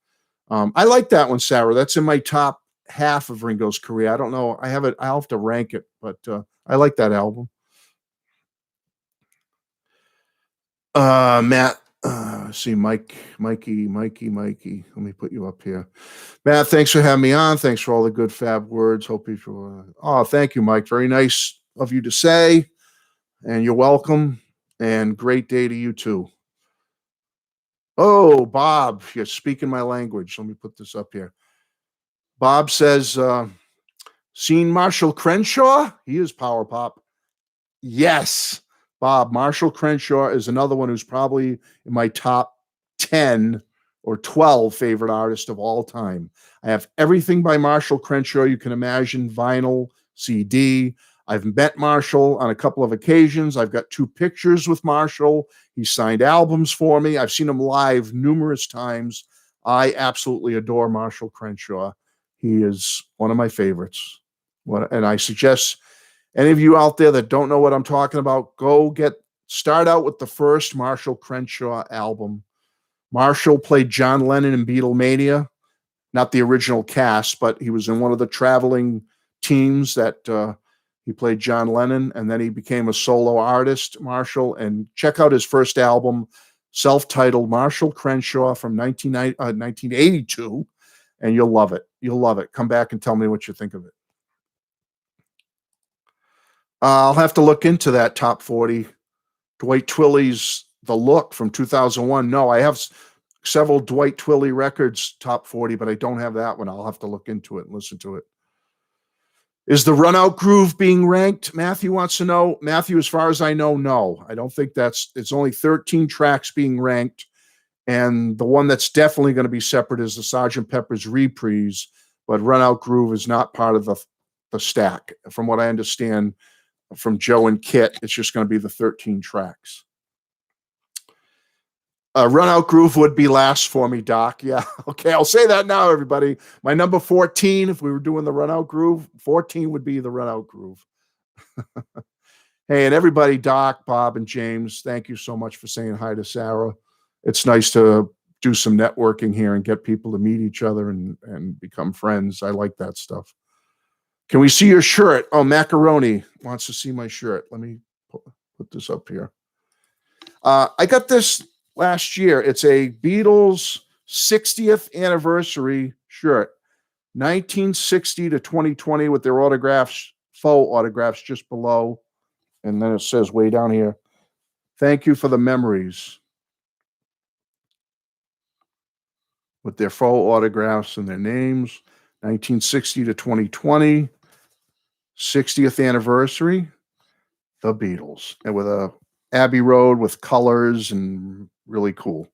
I like that one, Sarah. That's in my top half of Ringo's career. I don't know. I have it. I'll have to rank it, but I like that album. Matt, see Mikey. Let me put you up here. Matt, thanks for having me on. Thanks for all the good fab words. Hope you. Oh, thank you, Mike. Very nice of you to say, and you're welcome. And great day to you too. Oh, Bob, you're speaking my language. Let me put this up here. Bob says, seen Marshall Crenshaw? He is power pop. Yes, Bob. Marshall Crenshaw is another one who's probably in my top 10 or 12 favorite artist of all time. I have everything by Marshall Crenshaw you can imagine, vinyl, CD. I've met Marshall on a couple of occasions. I've got 2 pictures with Marshall. He signed albums for me. I've seen him live numerous times. I absolutely adore Marshall Crenshaw. He is one of my favorites. And I suggest any of you out there that don't know what I'm talking about, start out with the first Marshall Crenshaw album. Marshall played John Lennon in Beatlemania, not the original cast, but he was in one of the traveling teams that he played John Lennon, and then he became a solo artist, Marshall. And check out his first album, self-titled Marshall Crenshaw from 1982, and you'll love it. You'll love it. Come back and tell me what you think of it. I'll have to look into that top 40. Dwight Twilley's The Look from 2001. No, I have several Dwight Twilley records top 40, but I don't have that one. I'll have to look into it and listen to it. Is the Run Out Groove being ranked? Matthew wants to know. Matthew, as far as I know, no. I don't think it's only 13 tracks being ranked. And the one that's definitely going to be separate is the Sgt. Pepper's Reprise, but Run Out Groove is not part of the stack. From what I understand, from Joe and Kit, it's just going to be the 13 tracks. Run Out Groove would be last for me, Doc. Yeah, okay, I'll say that now, everybody. My number 14, if we were doing the Run Out Groove, 14 would be the Run Out Groove. Hey, and everybody, Doc, Bob, and James, thank you so much for saying hi to Sarah. It's nice to do some networking here and get people to meet each other and become friends. I like that stuff. Can we see your shirt? Oh, Macaroni wants to see my shirt. Let me put this up here. I got this last year. It's a Beatles 60th anniversary shirt, 1960 to 2020, with their autographs, faux autographs just below. And then it says way down here, thank you for the memories. With their faux autographs and their names, 1960 to 2020. 60th anniversary, the Beatles, and with a Abbey Road with colors and really cool.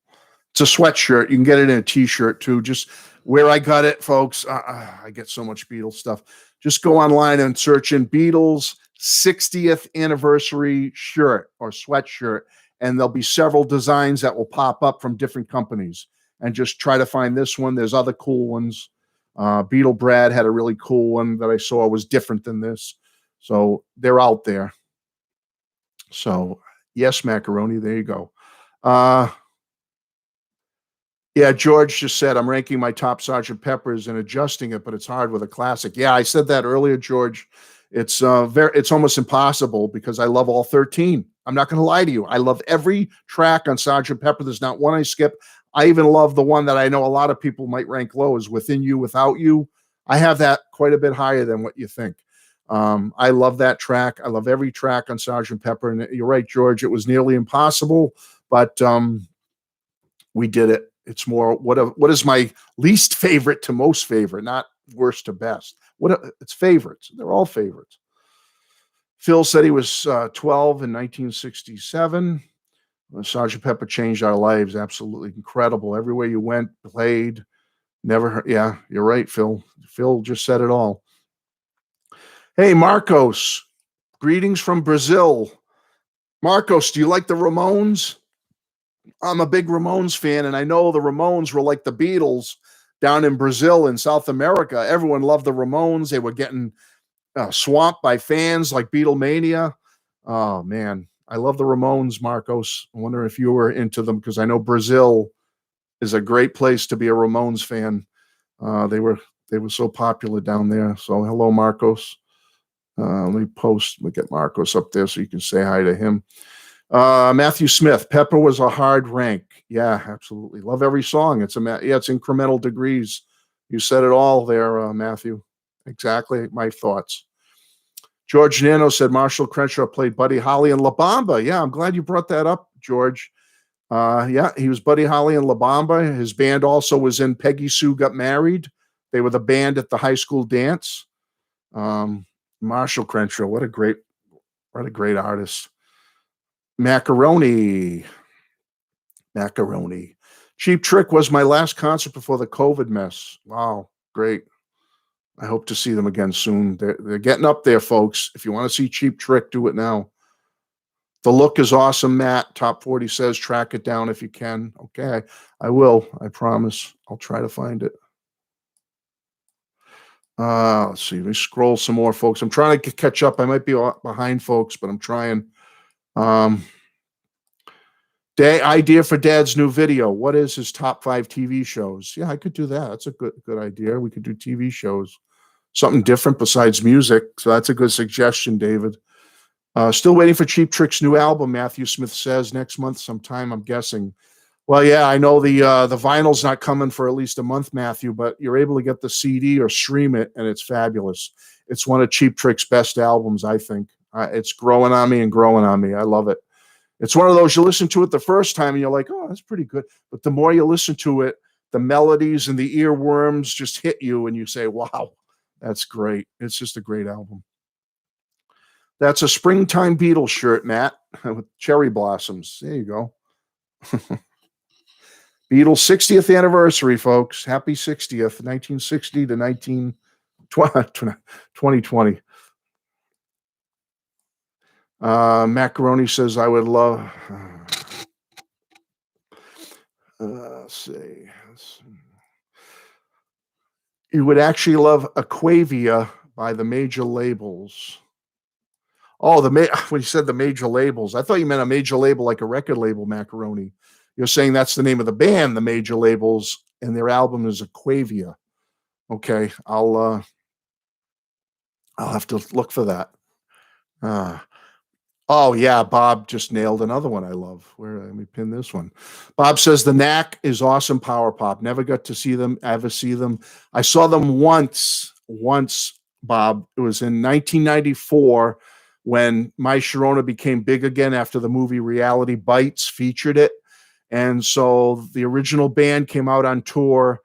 It's a sweatshirt. You can get it in a t-shirt too. Just where I got it, folks. I get so much Beatles stuff. Just go online and search in Beatles 60th anniversary shirt or sweatshirt, and there'll be several designs that will pop up from different companies. And just try to find this one. There's other cool ones. Beetle Brad had a really cool one that I saw was different than this. So they're out there. So yes, Macaroni, there you go. Yeah, George just said, I'm ranking my top Sgt. Pepper's and adjusting it, but it's hard with a classic. Yeah, I said that earlier, George. It's almost impossible because I love all 13. I'm not going to lie to you. I love every track on Sgt. Pepper. There's not one I skip. I even love the one that I know a lot of people might rank low is Within You, Without You. I have that quite a bit higher than what you think. I love that track. I love every track on Sgt. Pepper. And you're right, George, it was nearly impossible, but we did it. It's more what is my least favorite to most favorite, not worst to best. It's favorites. They're all favorites. Phil said he was 12 in 1967. Sgt. Pepper changed our lives. Absolutely incredible. Everywhere you went, played, never heard. Yeah, you're right, Phil. Phil just said it all. Hey, Marcos, Greetings from Brazil. Marcos, do you like the Ramones? I'm a big Ramones fan, and I know the Ramones were like the Beatles down in Brazil in South America. Everyone loved the Ramones. They were getting swamped by fans like Beatlemania. Oh, man. I love the Ramones, Marcos. I wonder if you were into them, because I know Brazil is a great place to be a Ramones fan. They were so popular down there. So hello, Marcos. Let me get Marcos up there so you can say hi to him. Matthew Smith, Pepper was a hard rank. Yeah, absolutely. Love every song. It's incremental degrees. You said it all there, Matthew. Exactly my thoughts. George Nano said Marshall Crenshaw played Buddy Holly in La Bamba. Yeah, I'm glad you brought that up, George. Yeah, he was Buddy Holly in La Bamba. His band also was in Peggy Sue Got Married. They were the band at the high school dance. Marshall Crenshaw, what a great artist. Macaroni. Cheap Trick was my last concert before the COVID mess. Wow, great. I hope to see them again soon. They're getting up there, folks. If you want to see Cheap Trick, do it now. The look is awesome, Matt. Top 40 says track it down if you can. Okay, I will. I promise. I'll try to find it. Let's see. Let me scroll some more, folks. I'm trying to catch up. I might be behind, folks, but I'm trying. Idea for Dad's new video. What is his top 5 TV shows? Yeah, I could do that. That's a good idea. We could do TV shows. Something different besides music. So that's a good suggestion, David. Still waiting for Cheap Trick's new album, Matthew Smith says. Next month sometime, I'm guessing. Well, yeah, I know the vinyl's not coming for at least a month, Matthew, but you're able to get the CD or stream it, and it's fabulous. It's one of Cheap Trick's best albums, I think. It's growing on me and growing on me. I love it. It's one of those, you listen to it the first time and you're like, oh, that's pretty good. But the more you listen to it, the melodies and the earworms just hit you and you say, wow, that's great. It's just a great album. That's a springtime Beatles shirt, Matt, with cherry blossoms. There you go. Beatles 60th anniversary, folks. Happy 60th, 1960 to 2020. Macaroni says, I would love... let's see. You would actually love Aquavia by the major labels. Oh, when you said the major labels, I thought you meant a major label like a record label, Macaroni. You're saying that's the name of the band, the major labels, and their album is Aquavia. Okay, I'll have to look for that. Oh yeah, Bob just nailed another one I love. Let me pin this one. Bob says the Knack is awesome power pop. Never got to see them, ever see them. I saw them once, Bob. It was in 1994 when My Sharona became big again after the movie Reality Bites featured it. And so the original band came out on tour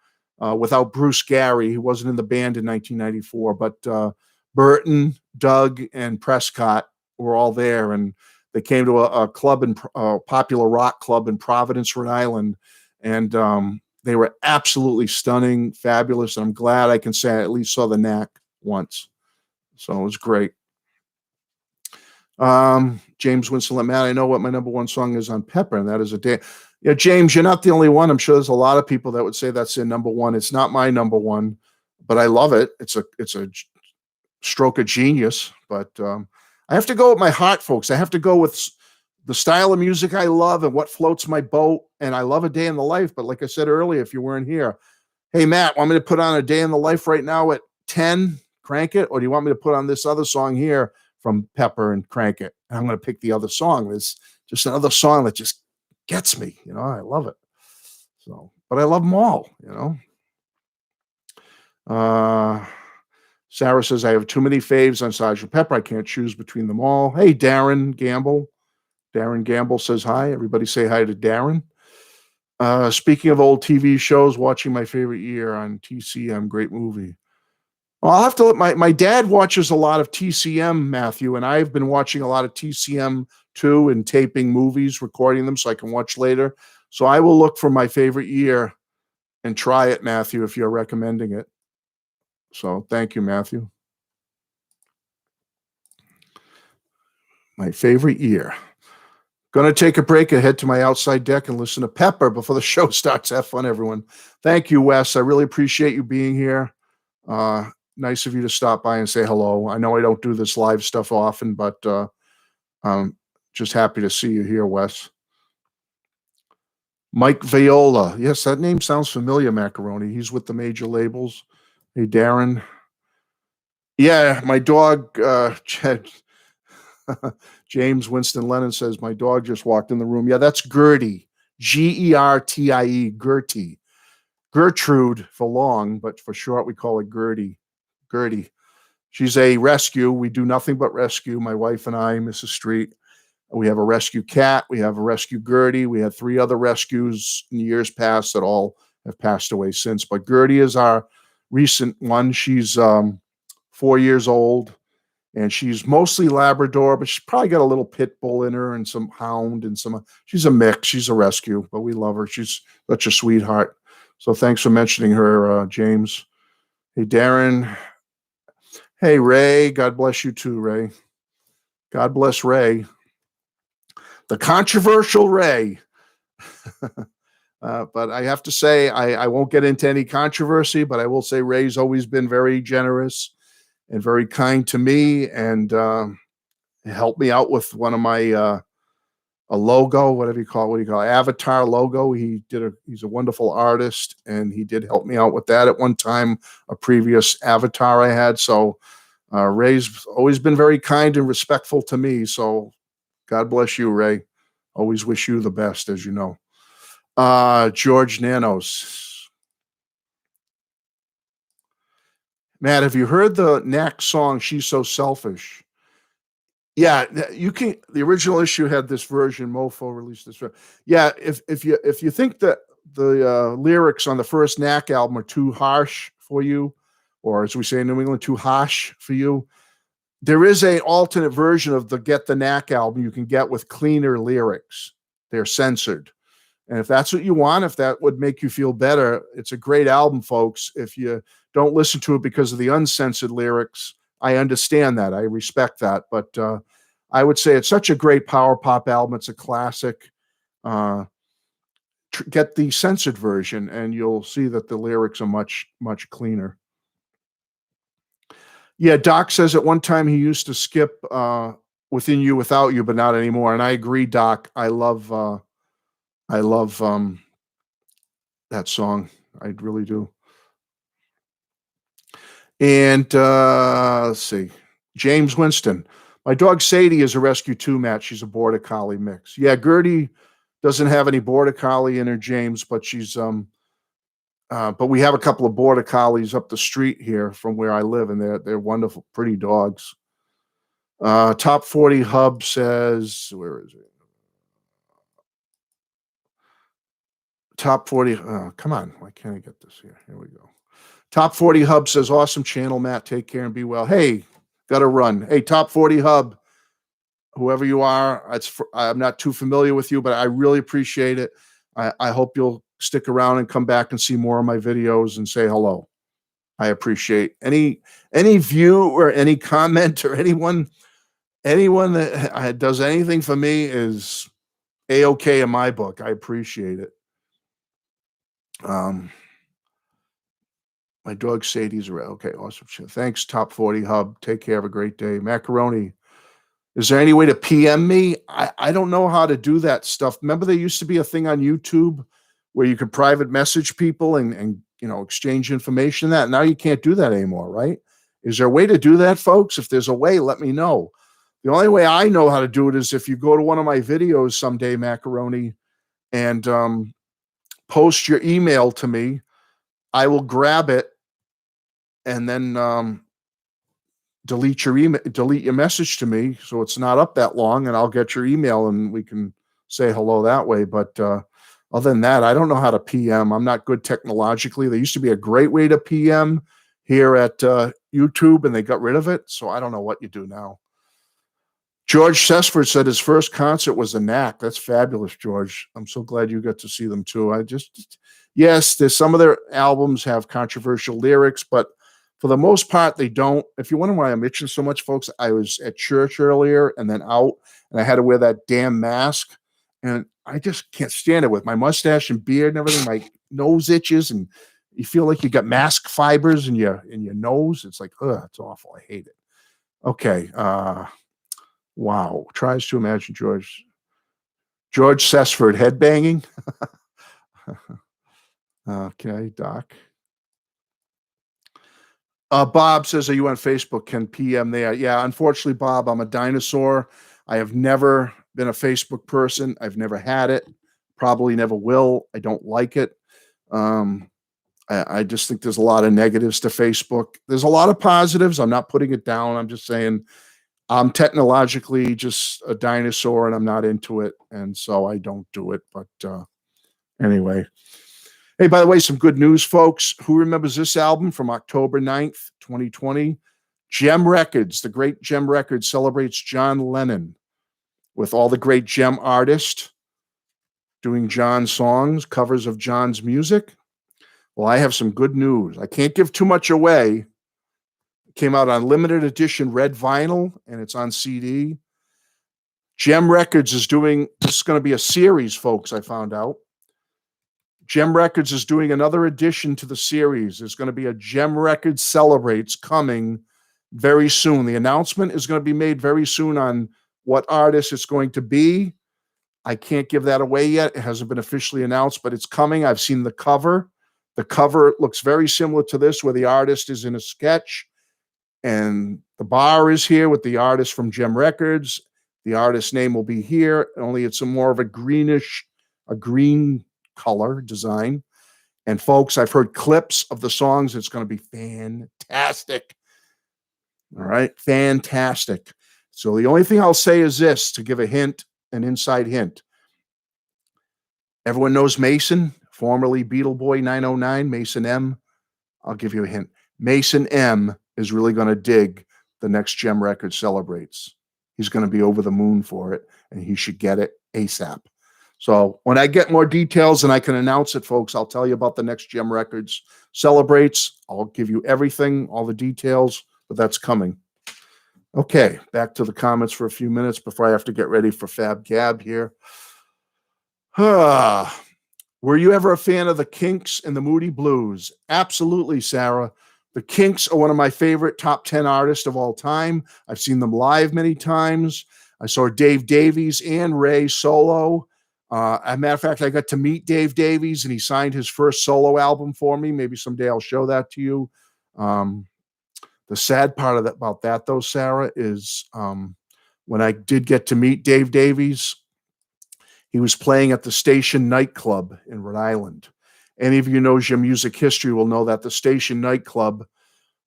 without Bruce Gary. He wasn't in the band in 1994, but Burton, Doug, and Prescott were all there, and they came to a club, a popular rock club in Providence, Rhode Island, and they were absolutely stunning, fabulous, and I'm glad I can say I at least saw the Knack once. So it was great. James Winston, Matt, I know what my number one song is on Pepper, and that is A Day. Yeah, James, you're not the only one. I'm sure there's a lot of people that would say that's their number one. It's not my number one, but I love it. It's a stroke of genius, but I have to go with my heart, folks. I have to go with the style of music I love and what floats my boat. And I love A Day in the Life. But like I said earlier, if you weren't here, hey, Matt, want me to put on A Day in the Life right now at 10, crank it? Or do you want me to put on this other song here from Pepper and crank it? And I'm going to pick the other song. There's just another song that just gets me. I love it. So, but I love them all, Sarah says, I have too many faves on Sgt. Pepper. I can't choose between them all. Hey, Darren Gamble. Darren Gamble says hi. Everybody say hi to Darren. Speaking of old TV shows, watching My Favorite Year on TCM. Great movie. Well, I'll have to let my dad watches a lot of TCM, Matthew, and I've been watching a lot of TCM too and taping movies, recording them so I can watch later. So I will look for My Favorite Year and try it, Matthew, if you're recommending it. So thank you, Matthew. My favorite year. Gonna take a break and head to my outside deck and listen to Pepper before the show starts. Have fun, everyone. Thank you, Wes. I really appreciate you being here. Nice of you to stop by and say hello. I know I don't do this live stuff often, but I'm just happy to see you here, Wes. Mike Viola. Yes, that name sounds familiar, Macaroni. He's with the major labels. Hey, Darren. Yeah, my dog, James Winston Lennon says, my dog just walked in the room. Yeah, that's Gertie. Gertie. Gertie. Gertrude for long, but for short, we call it Gertie. Gertie. She's a rescue. We do nothing but rescue. My wife and I, Mrs. Street. We have a rescue cat. We have a rescue Gertie. We had 3 other rescues in years past that all have passed away since. But Gertie is our recent one. She's 4 years old, and she's mostly Labrador, but she's probably got a little pit bull in her and some hound and some. She's a mix. She's a rescue, but we love her. She's such a sweetheart. So thanks for mentioning her, James. Hey, Darren. Hey, Ray. God bless you too, Ray. God bless Ray. The controversial Ray. But I have to say, I won't get into any controversy, but I will say Ray's always been very generous and very kind to me, and helped me out with one of my a logo, whatever you call it, what do you call it, avatar logo. He's a wonderful artist, and he did help me out with that at one time, a previous avatar I had. So Ray's always been very kind and respectful to me. So God bless you, Ray. Always wish you the best, as you know. George Nanos. Matt, have you heard the Knack song, She's So Selfish? Yeah, you can. The original issue had this version. Mofo released this version. Yeah, if you think that the lyrics on the first Knack album are too harsh for you, or as we say in New England, too harsh for you, there is an alternate version of the Get the Knack album you can get with cleaner lyrics. They're censored. And if that's what you want, if that would make you feel better, it's a great album, folks. If you don't listen to it because of the uncensored lyrics, I understand that. I respect that. But I would say it's such a great power pop album. It's a classic. Get the censored version, and you'll see that the lyrics are much, much cleaner. Yeah, Doc says at one time he used to skip Within You, Without You, but not anymore. And I agree, Doc. I love that song. I really do. And let's see. James Winston. My dog Sadie is a rescue too, Matt. She's a Border Collie mix. Yeah, Gertie doesn't have any Border Collie in her, James, but she's but we have a couple of Border Collies up the street here from where I live, and they're wonderful, pretty dogs. Top 40 Hub says, where is it? Top 40. Come on. Why can't I get this here? Here we go. Top 40 Hub says, awesome channel, Matt. Take care and be well. Hey, got to run. Hey, Top 40 Hub, whoever you are, I'm not too familiar with you, but I really appreciate it. I hope you'll stick around and come back and see more of my videos and say hello. I appreciate any view or any comment or anyone that does anything for me is A-okay in my book. I appreciate it. My dog Sadie's around. Okay, awesome. Thanks, Top 40 Hub. Take care. Have a great day. Macaroni. Is there any way to PM me? I don't know how to do that stuff. Remember, there used to be a thing on YouTube where you could private message people and exchange information. That now you can't do that anymore, right? Is there a way to do that, folks? If there's a way, let me know. The only way I know how to do it is if you go to one of my videos someday, Macaroni, and post your email to me. I will grab it and then delete your message to me so it's not up that long, and I'll get your email and we can say hello that way. But other than that, I don't know how to PM. I'm not good technologically. There used to be a great way to PM here at YouTube, and they got rid of it. So I don't know what you do now. George Sesford said his first concert was a Knack. That's fabulous, George. I'm so glad you got to see them too. Yes, there's some of their albums have controversial lyrics, but For the most part, they don't. If you're wondering why I'm itching so much, folks, I was at church earlier and then out, and I had to wear that damn mask, and I just can't stand it with my mustache and beard and everything. My nose itches, and you feel like you got mask fibers in your nose. It's like, ugh, it's awful. I hate it. Okay. Wow. Tries to imagine George Sesford headbanging. Okay, Doc. Bob says, "Are you on Facebook? Can PM there?" Yeah, unfortunately, Bob, I'm a dinosaur. I have never been a Facebook person. I've never had it. Probably never will. I don't like it. Um, I just think there's a lot of negatives to Facebook. There's a lot of positives. I'm not putting it down. I'm just saying I'm technologically just a dinosaur and I'm not into it. And so I don't do it. But anyway. Hey, by the way, some good news, folks. Who remembers this album from October 9th, 2020? Gem Records, the great Gem Records celebrates John Lennon with all the great Gem artists doing John's songs, covers of John's music. Well, I have some good news. I can't give too much away. It came out on limited edition red vinyl, and it's on CD. Gem Records is doing, this is going to be a series, folks, I found out. Gem Records is doing another addition to the series. There's going to be a Gem Records Celebrates coming very soon. The announcement is going to be made very soon on what artist it's going to be. I can't give that away yet. It hasn't been officially announced, but it's coming. I've seen the cover. The cover looks very similar to this, where the artist is in a sketch and the bar is here with the artist from Gem Records. The artist's name will be here, only it's more of a green color design. And folks, I've heard clips of the songs. It's going to be fantastic. All right, fantastic. So the only thing I'll say is this, to give a hint, an inside hint. Everyone knows Mason, formerly Beatle Boy 909, Mason M. I'll give you a hint. Mason M is really going to dig the next Gem Record Celebrates. He's going to be over the moon for it, and he should get it ASAP. So when I get more details and I can announce it, folks, I'll tell you about the next Gem Records Celebrates. I'll give you everything, all the details, but that's coming. Okay, back to the comments for a few minutes before I have to get ready for Fab Gab here. Were you ever a fan of the Kinks and the Moody Blues? Absolutely, Sarah. The Kinks are one of my favorite top 10 artists of all time. I've seen them live many times. I saw Dave Davies and Ray solo. As a matter of fact, I got to meet Dave Davies, and he signed his first solo album for me. Maybe someday I'll show that to you. The sad part of that, about that, though, Sarah, is when I did get to meet Dave Davies, he was playing at the Station nightclub in Rhode Island. Any of you who knows your music history will know that the Station nightclub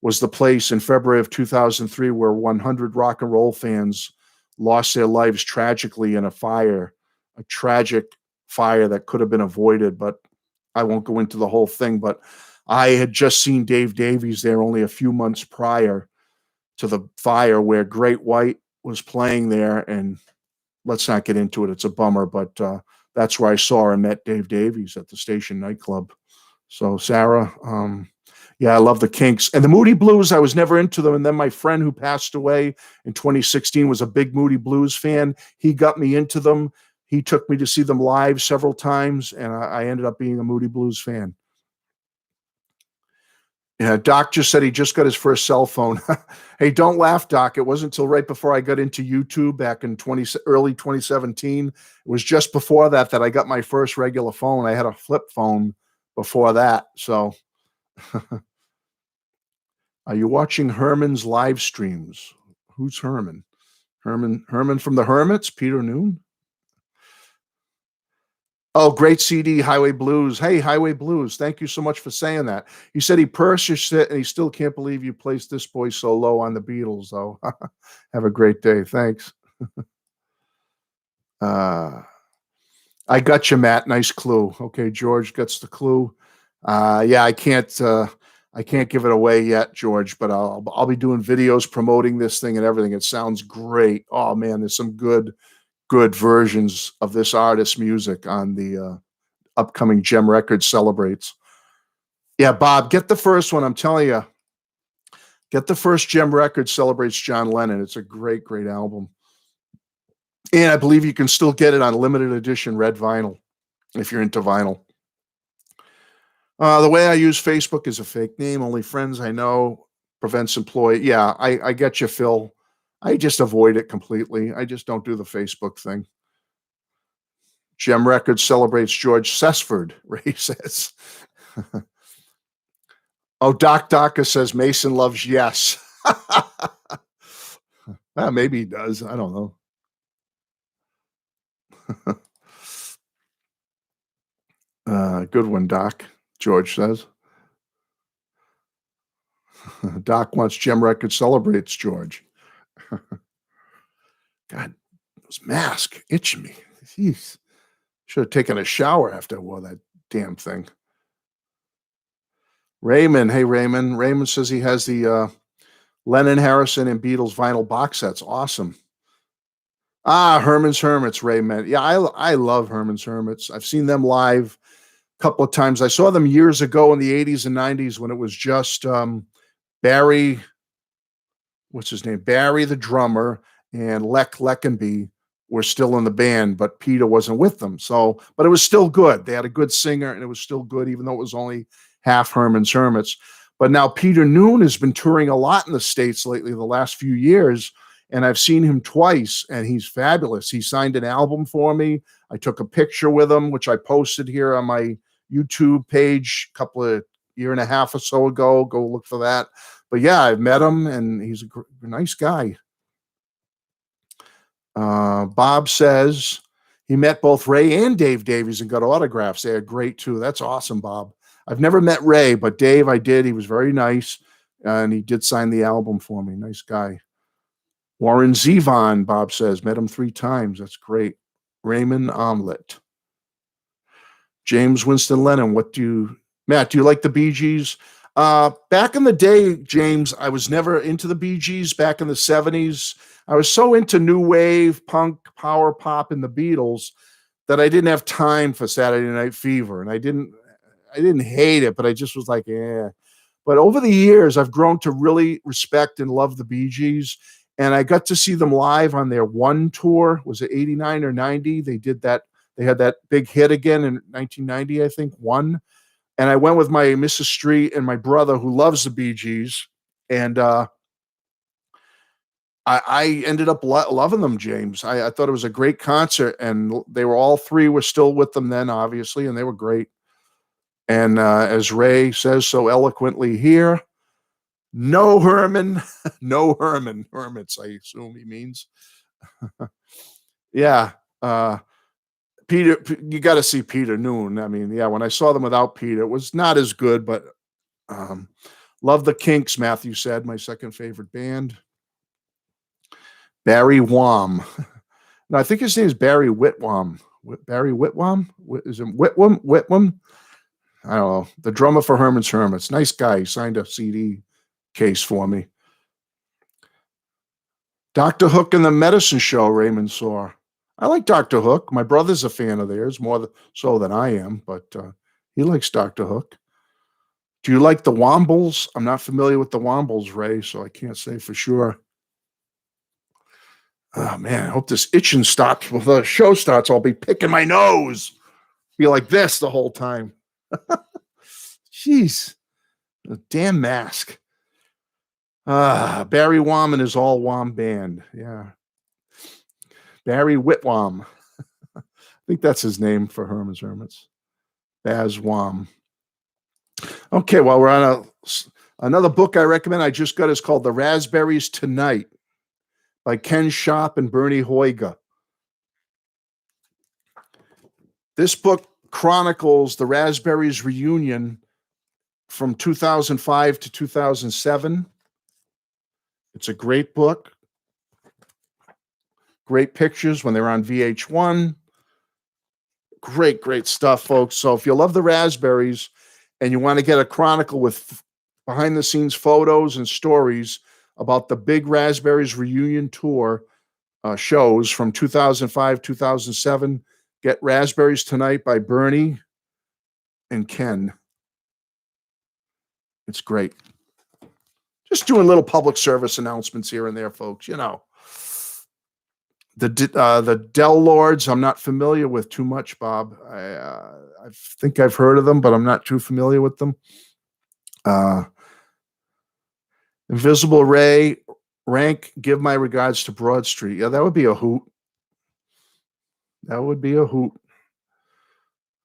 was the place in February of 2003 where 100 rock and roll fans lost their lives tragically in a fire, a tragic fire that could have been avoided, but I won't go into the whole thing. But I had just seen Dave Davies there only a few months prior to the fire where Great White was playing there, and let's not get into it. It's a bummer, but that's where I saw and met Dave Davies at the Station nightclub. So Sarah, yeah, I love the Kinks. And the Moody Blues, I was never into them. And then my friend who passed away in 2016 was a big Moody Blues fan. He got me into them. He took me to see them live several times, and I ended up being a Moody Blues fan. Yeah, Doc just said he just got his first cell phone. Hey, don't laugh, Doc. It wasn't until right before I got into YouTube back in early 2017. It was just before that I got my first regular phone. I had a flip phone before that. So are you watching Herman's live streams? Who's Herman? Herman from the Hermits, Peter Noon? Oh, great CD, Highway Blues. Hey, Highway Blues, thank you so much for saying that. He said he purchased it, and he still can't believe you placed this boy so low on the Beatles, though. Have a great day. Thanks. I got you, Matt. Nice clue. Okay, George gets the clue. Yeah, I can't give it away yet, George, but I'll be doing videos promoting this thing and everything. It sounds great. Oh, man, there's some good versions of this artist's music on the upcoming Gem Records Celebrates. Yeah, Bob, get the first one. I'm telling you, Get the first Gem Records celebrates John Lennon. It's a great, great album. And I believe you can still get it on limited edition red vinyl if you're into vinyl. The way I use Facebook is a fake name. Only friends I know. Prevents employee. Yeah, I get you, Phil. I just avoid it completely. I just don't do the Facebook thing. Gem Records celebrates George Sesford, Ray says. Oh, Doc Daka says Mason loves Yes. Maybe he does. I don't know. Good one, Doc, George says. Doc wants Gem Records celebrates George. God, those masks itching me. Jeez. Should have taken a shower after I wore that damn thing. Raymond, hey Raymond. Raymond says he has the Lennon, Harrison, and Beatles vinyl box sets. Awesome. Herman's Hermits, Raymond. Yeah, I love Herman's Hermits. I've seen them live a couple of times. I saw them years ago in the 80s and 90s when it was just Barry, what's his name? Barry the drummer and Lech Leckenby were still in the band, but Peter wasn't with them. So, but it was still good. They had a good singer and it was still good, even though it was only half Herman's Hermits. But now Peter Noon has been touring a lot in the States lately, the last few years, and I've seen him twice, and he's fabulous. He signed an album for me. I took a picture with him, which I posted here on my YouTube page a couple of year and a half or so ago. Go look for that. But yeah, I've met him, and he's a nice guy. Bob says he met both Ray and Dave Davies and got autographs. They are great too. That's awesome, Bob. I've never met Ray, but Dave I did. He was very nice, and he did sign the album for me. Nice guy. Warren Zevon, Bob says, met him 3 times. That's great. Raymond Omelette. James Winston Lennon, Matt, do you like the Bee Gees? Back in the day, James, I was never into the Bee Gees back in the 70s. I was so into new wave, punk, power pop, and the Beatles that I didn't have time for Saturday Night Fever. And I didn't hate it, but I just was like, yeah. But over the years, I've grown to really respect and love the Bee Gees. And I got to see them live on their One tour. Was it 89 or 90? They did that. They had that big hit again in 1990, I think, One. And I went with my Mrs. Street and my brother who loves the Bee Gees. And I ended up loving them, James. I thought it was a great concert. And they were all 3 were still with them then, obviously, and they were great. And as Ray says so eloquently here, no Herman, no Herman. Hermits, I assume he means. Yeah. Peter, you got to see Peter Noon. I mean, yeah, when I saw them without Peter, it was not as good, but love the Kinks, Matthew said, my second favorite band. Barry Wham. No, I think his name is Barry Whitwam. Barry Whitwam? Is it Whitwam? Whitwam? I don't know. The drummer for Herman's Hermits. Nice guy. He signed a CD case for me. Dr. Hook and the Medicine Show, Raymond saw. I like Dr. Hook. My brother's a fan of theirs, more so than I am, but he likes Dr. Hook. Do you like the Wombles? I'm not familiar with the Wombles, Ray, so I can't say for sure. Oh, man, I hope this itching stops. Before the show starts, I'll be picking my nose. Be like this the whole time. Jeez. The damn mask. Barry Wham and his all Wham band. Yeah. Barry Whitwam. I think that's his name for Herman's Hermits. Baz Wham. Okay, well, we're on another book I recommend I just got is called The Raspberries Tonight by Ken Sharp and Bernie Hoyga. This book chronicles the Raspberries reunion from 2005 to 2007. It's a great book. Great pictures when they were on VH1. Great, great stuff, folks. So if you love the Raspberries and you want to get a chronicle with behind-the-scenes photos and stories about the big Raspberries reunion tour shows from 2005, 2007, get Raspberries Tonight by Bernie and Ken. It's great. Just doing little public service announcements here and there, folks. The Dell Lords, I'm not familiar with too much, Bob. I think I've heard of them, but I'm not too familiar with them. Invisible Ray, rank, give my regards to Broad Street. Yeah, that would be a hoot. That would be a hoot.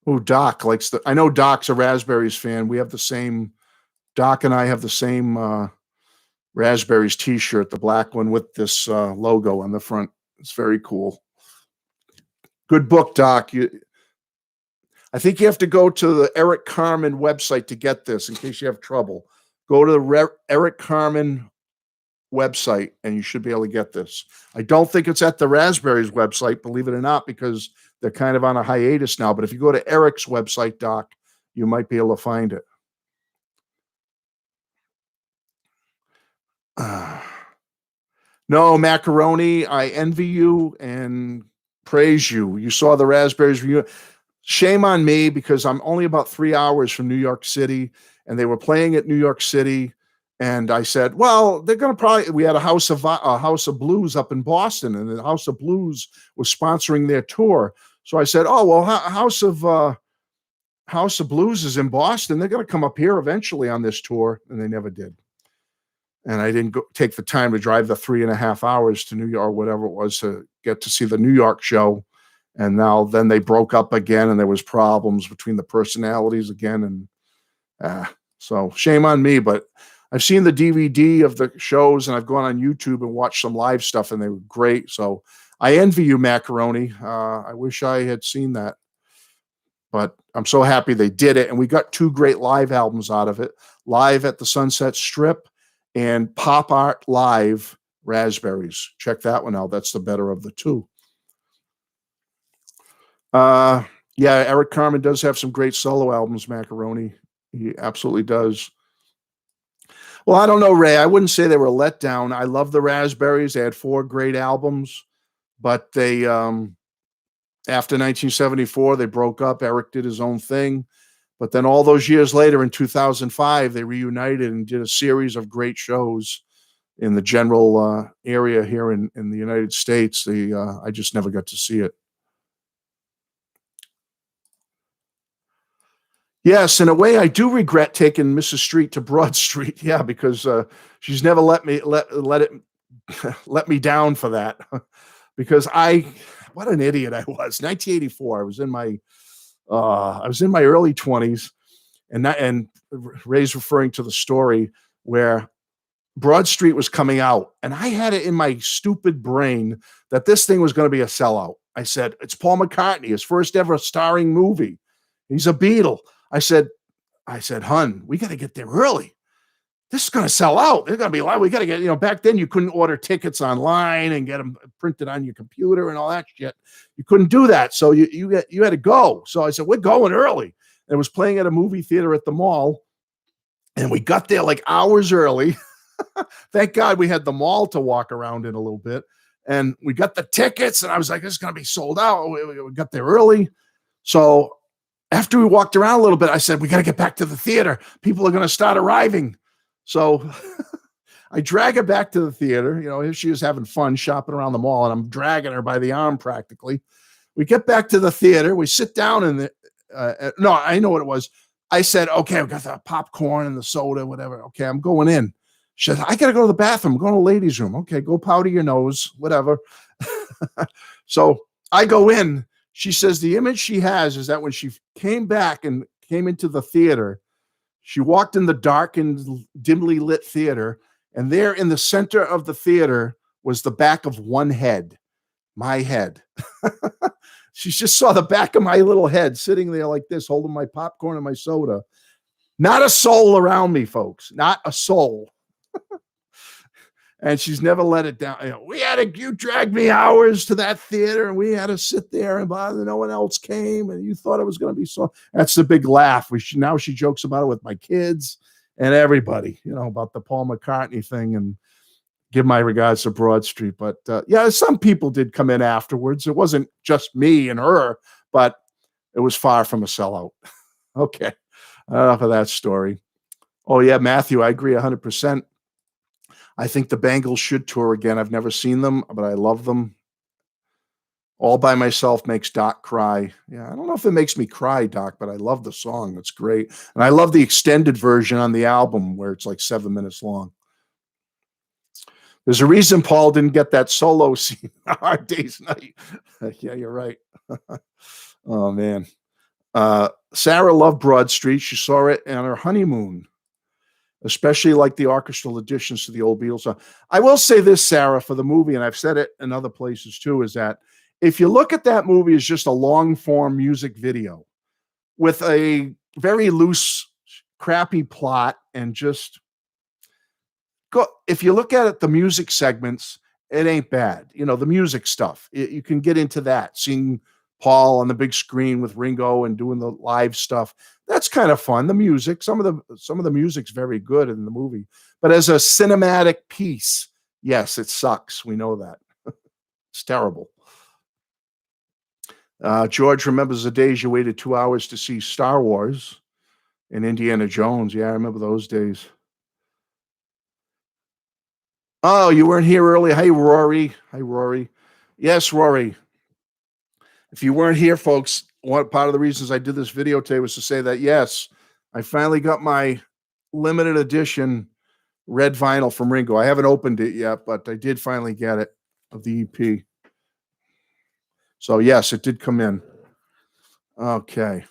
Oh, Doc likes I know Doc's a Raspberries fan. We have the same, Doc and I have the same Raspberries t-shirt, the black one with this logo on the front. It's very cool. Good book, Doc. I think you have to go to the Eric Carmen website to get this in case you have trouble. Go to the Eric Carmen website and you should be able to get this. I don't think it's at the Raspberries website, believe it or not, because they're kind of on a hiatus now. But if you go to Eric's website, Doc, you might be able to find it. No, Macaroni, I envy you and praise you. You saw the Raspberries review. Shame on me because I'm only about 3 hours from New York City, and they were playing at New York City. And I said, well, they're going to probably, we had a House of Blues up in Boston, and the House of Blues was sponsoring their tour. So I said, oh, well, House of Blues is in Boston. They're going to come up here eventually on this tour. And they never did. And I didn't take the time to drive the 3.5 hours to New York, or whatever it was, to get to see the New York show. And then they broke up again, and there was problems between the personalities again. And so shame on me, but I've seen the DVD of the shows, and I've gone on YouTube and watched some live stuff, and they were great. So I envy you, Macaroni. I wish I had seen that, but I'm so happy they did it. And we got 2 great live albums out of it: Live at the Sunset Strip and Pop Art Live Raspberries. Check that one out. That's the better of the 2. Yeah, Eric Carmen does have some great solo albums, Macaroni. He absolutely does. Well, I don't know, Ray. I wouldn't say they were let down. I love the Raspberries. They had 4 great albums, but they, after 1974, they broke up. Eric did his own thing. But then all those years later, in 2005, they reunited and did a series of great shows in the general area here in the United States. I just never got to see it. Yes, in a way, I do regret taking Mrs. Street to Broad Street. Yeah, because she's never let me let me down for that. Because what an idiot I was. 1984. I was in my early 20s, and Ray's referring to the story where Broad Street was coming out, and I had it in my stupid brain that this thing was going to be a sellout. I said, it's Paul McCartney, his first ever starring movie. He's a Beatle. I said, hun, we got to get there early. This is going to sell out. They're going to be live. We got to get, back then you couldn't order tickets online and get them printed on your computer and all that shit. You couldn't do that. So you had to go. So I said, we're going early. And it was playing at a movie theater at the mall. And we got there like hours early. Thank God we had the mall to walk around in a little bit. And we got the tickets, and I was like, this is going to be sold out. We got there early. So after we walked around a little bit, I said, we got to get back to the theater. People are going to start arriving. So I drag her back to the theater. Here she is having fun shopping around the mall, and I'm dragging her by the arm practically. We get back to the theater. We sit down in no, I know what it was. I said, okay, I've got the popcorn and the soda, whatever. Okay, I'm going in. She said, I got to go to the bathroom. I'm going to the ladies' room. Okay, go powder your nose, whatever. So I go in. She says the image she has is that when she came back and came into the theater, she walked in the dark and dimly lit theater, and there in the center of the theater was the back of one head, my head. She just saw the back of my little head sitting there like this, holding my popcorn and my soda. Not a soul around me, folks. Not a soul. And she's never let it down. You dragged me hours to that theater, and we had to sit there and bother. No one else came, and you thought it was going to be so. That's the big laugh. Now she jokes about it with my kids and everybody, about the Paul McCartney thing, and give my regards to Broad Street. But yeah, some people did come in afterwards. It wasn't just me and her, but it was far from a sellout. Okay, enough of that story. Oh yeah, Matthew, I agree 100%. I think the Bangles should tour again. I've never seen them, but I love them. All by Myself makes Doc cry. Yeah, I don't know if it makes me cry, Doc, but I love the song. It's great. And I love the extended version on the album where it's like 7 minutes long. There's a reason Paul didn't get that solo scene on Hard Day's Night. Yeah, you're right. Oh, man. Sarah loved Broad Street. She saw it on her honeymoon, especially like the orchestral additions to the old Beatles song. I will say this, Sarah, for the movie, and I've said it in other places too, is that if you look at that movie as just a long form music video with a very loose, crappy plot and just if you look at it, the music segments, it ain't bad. You know, the music stuff, you can get into that, seeing Paul on the big screen with Ringo and doing the live stuff. That's kind of fun. The music, some of the music's very good in the movie, but as a cinematic piece, yes, it sucks. We know that. It's terrible. George remembers the days you waited 2 hours to see Star Wars and Indiana Jones. Yeah, I remember those days. Oh, you weren't here early. Hey, Rory. Hi, Rory. Yes, Rory. If you weren't here, folks, one part of the reasons I did this video today was to say that, yes, I finally got my limited edition red vinyl from Ringo. I haven't opened it yet, but I did finally get it, of the EP. So, yes, it did come in. Okay.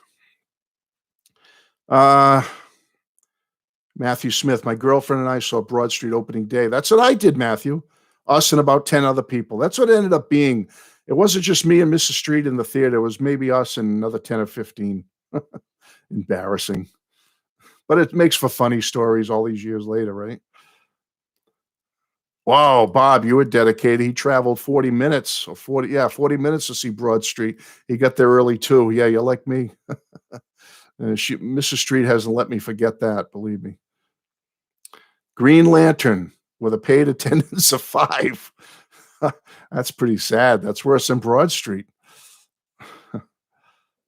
Matthew Smith, my girlfriend and I saw Broad Street opening day. That's what I did, Matthew. Us and about 10 other people. That's what it ended up being. It wasn't just me and Mrs. Street in the theater. It was maybe us and another 10 or 15. Embarrassing. But it makes for funny stories all these years later, right? Wow, Bob, you were dedicated. He traveled 40 minutes or 40 minutes to see Broad Street. He got there early too. Yeah, you're like me. Mrs. Street hasn't let me forget that, believe me. Green Lantern with a paid attendance of 5. That's pretty sad. That's worse than Broad Street.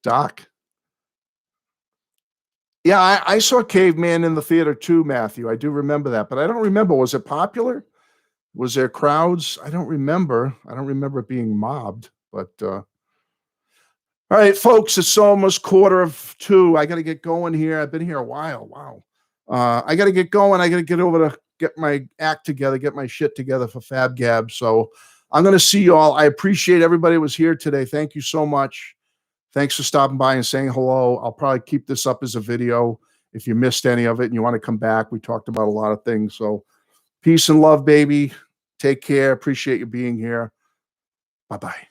Doc. Yeah, I saw Caveman in the theater too, Matthew. I do remember that, but I don't remember. Was it popular? Was there crowds? I don't remember. I don't remember it being mobbed, but all right, folks, it's almost 1:45. I got to get going here. I've been here a while. Wow. I got to get going. I got to get over to get my act together, get my shit together for Fab Gab. So I'm going to see you all. I appreciate everybody who was here today. Thank you so much. Thanks for stopping by and saying hello. I'll probably keep this up as a video if you missed any of it and you want to come back. We talked about a lot of things. So peace and love, baby. Take care. Appreciate you being here. Bye-bye.